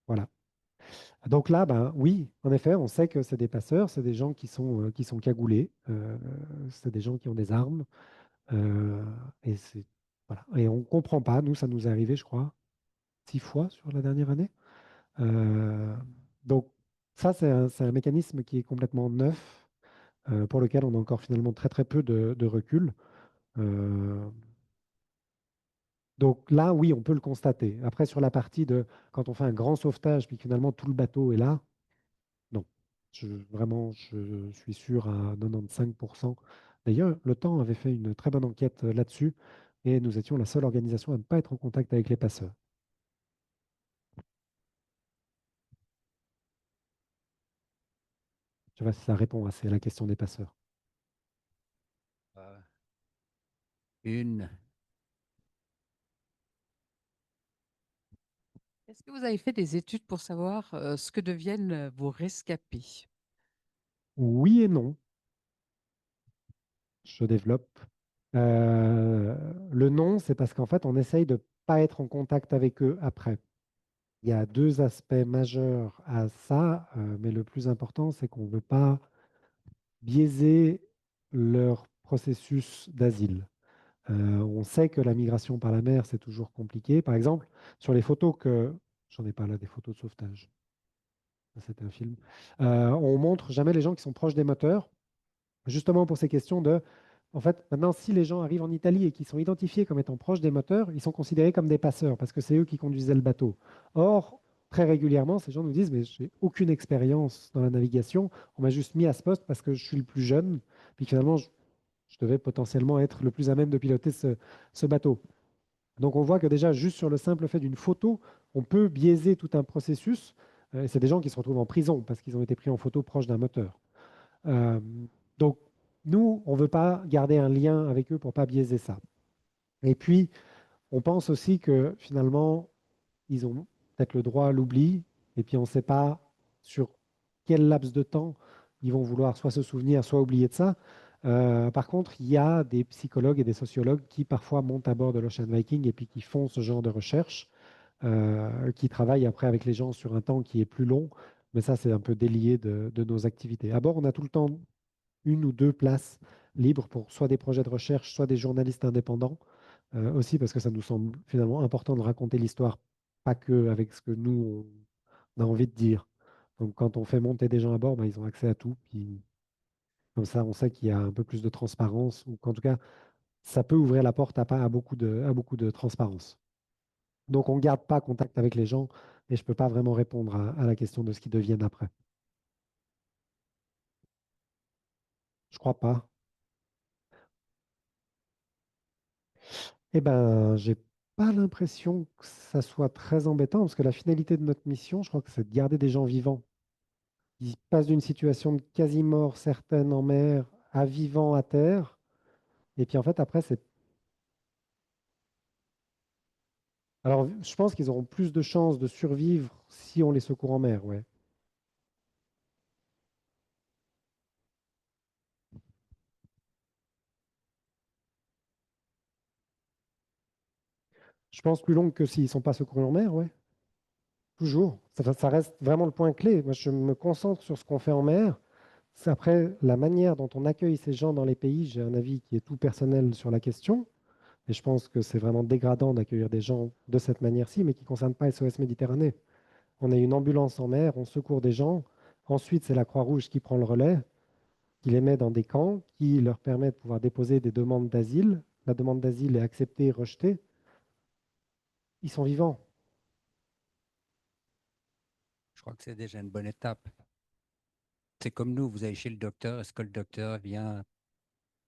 Voilà. Donc là, ben, oui, en effet, on sait que c'est des passeurs, c'est des gens qui sont cagoulés, c'est des gens qui ont des armes. euh, et c'est, voilà. Et on ne comprend pas. Nous, ça nous est arrivé, je crois, 6 fois sur la dernière année. Euh, donc, ça, c'est un mécanisme qui est complètement neuf, pour lequel on a encore finalement très très peu de recul. Euh, donc là, oui, on peut le constater. Après, sur la partie de quand on fait un grand sauvetage, puis que finalement tout le bateau est là, non. Vraiment, je suis sûr à 95%. D'ailleurs, le Temps avait fait une très bonne enquête là-dessus, et nous étions la seule organisation à ne pas être en contact avec les passeurs. Je ne sais pas si ça répond assez à la question des passeurs. Une. Est-ce que vous avez fait des études pour savoir ce que deviennent vos rescapés? Oui et non. Je développe. Le non, c'est parce qu'en fait, on essaye de ne pas être en contact avec eux après. Il y a deux aspects majeurs à ça, mais le plus important, c'est qu'on ne veut pas biaiser leur processus d'asile. On sait que la migration par la mer, c'est toujours compliqué. Par exemple, sur les photos que... J'en ai pas là, des photos de sauvetage. Ça, c'était un film. On montre jamais les gens qui sont proches des moteurs, justement pour ces questions de... En fait, maintenant, si les gens arrivent en Italie et qui sont identifiés comme étant proches des moteurs, ils sont considérés comme des passeurs parce que c'est eux qui conduisaient le bateau. Or, très régulièrement, ces gens nous disent, mais j'ai aucune expérience dans la navigation, on m'a juste mis à ce poste parce que je suis le plus jeune, puis finalement, je devais potentiellement être le plus à même de piloter ce bateau. Donc on voit que déjà, juste sur le simple fait d'une photo, on peut biaiser tout un processus. Et c'est des gens qui se retrouvent en prison parce qu'ils ont été pris en photo proche d'un moteur. Euh, donc nous, on ne veut pas garder un lien avec eux pour ne pas biaiser ça. Et puis, on pense aussi que finalement, ils ont peut-être le droit à l'oubli, et puis on ne sait pas sur quel laps de temps ils vont vouloir soit se souvenir, soit oublier de ça. Par contre, il y a des psychologues et des sociologues qui parfois montent à bord de l'Ocean Viking et puis qui font ce genre de recherche, qui travaillent après avec les gens sur un temps qui est plus long, mais ça, c'est un peu délié de nos activités. À bord, on a tout le temps une ou deux places libres pour soit des projets de recherche, soit des journalistes indépendants, aussi parce que ça nous semble finalement important de raconter l'histoire, pas que avec ce que nous, on a envie de dire. Donc quand on fait monter des gens à bord, ben, ils ont accès à tout, puis comme ça, on sait qu'il y a un peu plus de transparence, ou qu'en tout cas, ça peut ouvrir la porte à beaucoup de transparence. Donc on ne garde pas contact avec les gens, et je ne peux pas vraiment répondre à la question de ce qu'ils deviennent après. Je crois pas. Eh ben, j'ai pas l'impression que ça soit très embêtant, parce que la finalité de notre mission, je crois que c'est de garder des gens vivants. Ils passent d'une situation de quasi-mort certaine en mer à vivant à terre. Et puis en fait, après, c'est... Alors, je pense qu'ils auront plus de chances de survivre si on les secourt en mer, ouais. Je pense plus long que s'ils ne sont pas secourus en mer, ouais. Toujours. Ça reste vraiment le point clé. Moi, je me concentre sur ce qu'on fait en mer. C'est après, la manière dont on accueille ces gens dans les pays, j'ai un avis qui est tout personnel sur la question. Et je pense que c'est vraiment dégradant d'accueillir des gens de cette manière-ci, mais qui ne concerne pas SOS Méditerranée. On a une ambulance en mer, on secourt des gens. Ensuite, c'est la Croix-Rouge qui prend le relais, qui les met dans des camps, qui leur permet de pouvoir déposer des demandes d'asile. La demande d'asile est acceptée, rejetée. Ils sont vivants. Je crois que c'est déjà une bonne étape. C'est comme nous, vous allez chez le docteur, est-ce que le docteur vient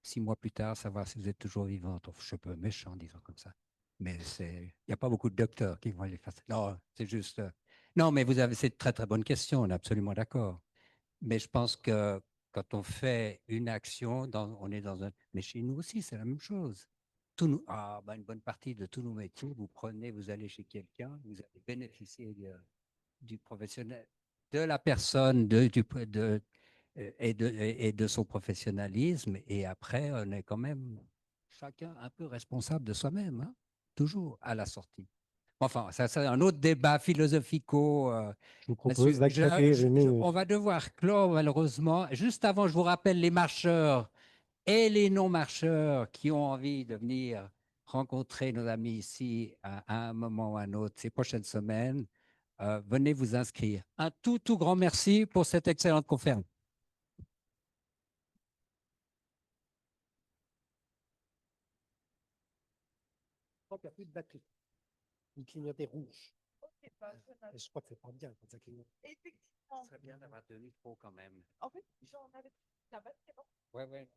6 mois plus tard savoir si vous êtes toujours vivant? Je suis un peu méchant en disant comme ça. Mais il n'y a pas beaucoup de docteurs qui vont aller faire ça. Non, c'est juste... Non, mais c'est une très, très bonne question, on est absolument d'accord. Mais je pense que quand on fait une action, on est dans un... Mais chez nous aussi, c'est la même chose. Une bonne partie de tous nos métiers, vous allez chez quelqu'un, vous allez bénéficier du professionnel, de la personne, et de son professionnalisme. Et après, on est quand même chacun un peu responsable de soi-même, hein, toujours à la sortie. Enfin, ça, c'est un autre débat philosophico. Je vous là-dessus. propose d'accueillir une... On va devoir clore, malheureusement. Juste avant, je vous rappelle les marcheurs et les non-marcheurs qui ont envie de venir rencontrer nos amis ici à un moment ou à un autre ces prochaines semaines. Venez vous inscrire. Un tout grand merci pour cette excellente conférence. Il n'y a plus de batterie. Il clignotait rouge. Et je crois que c'est pas bien quand ça clignote. Ce serait bien d'avoir deux micros quand même. En fait, j'en avais. Ça va, c'est bon. Ouais.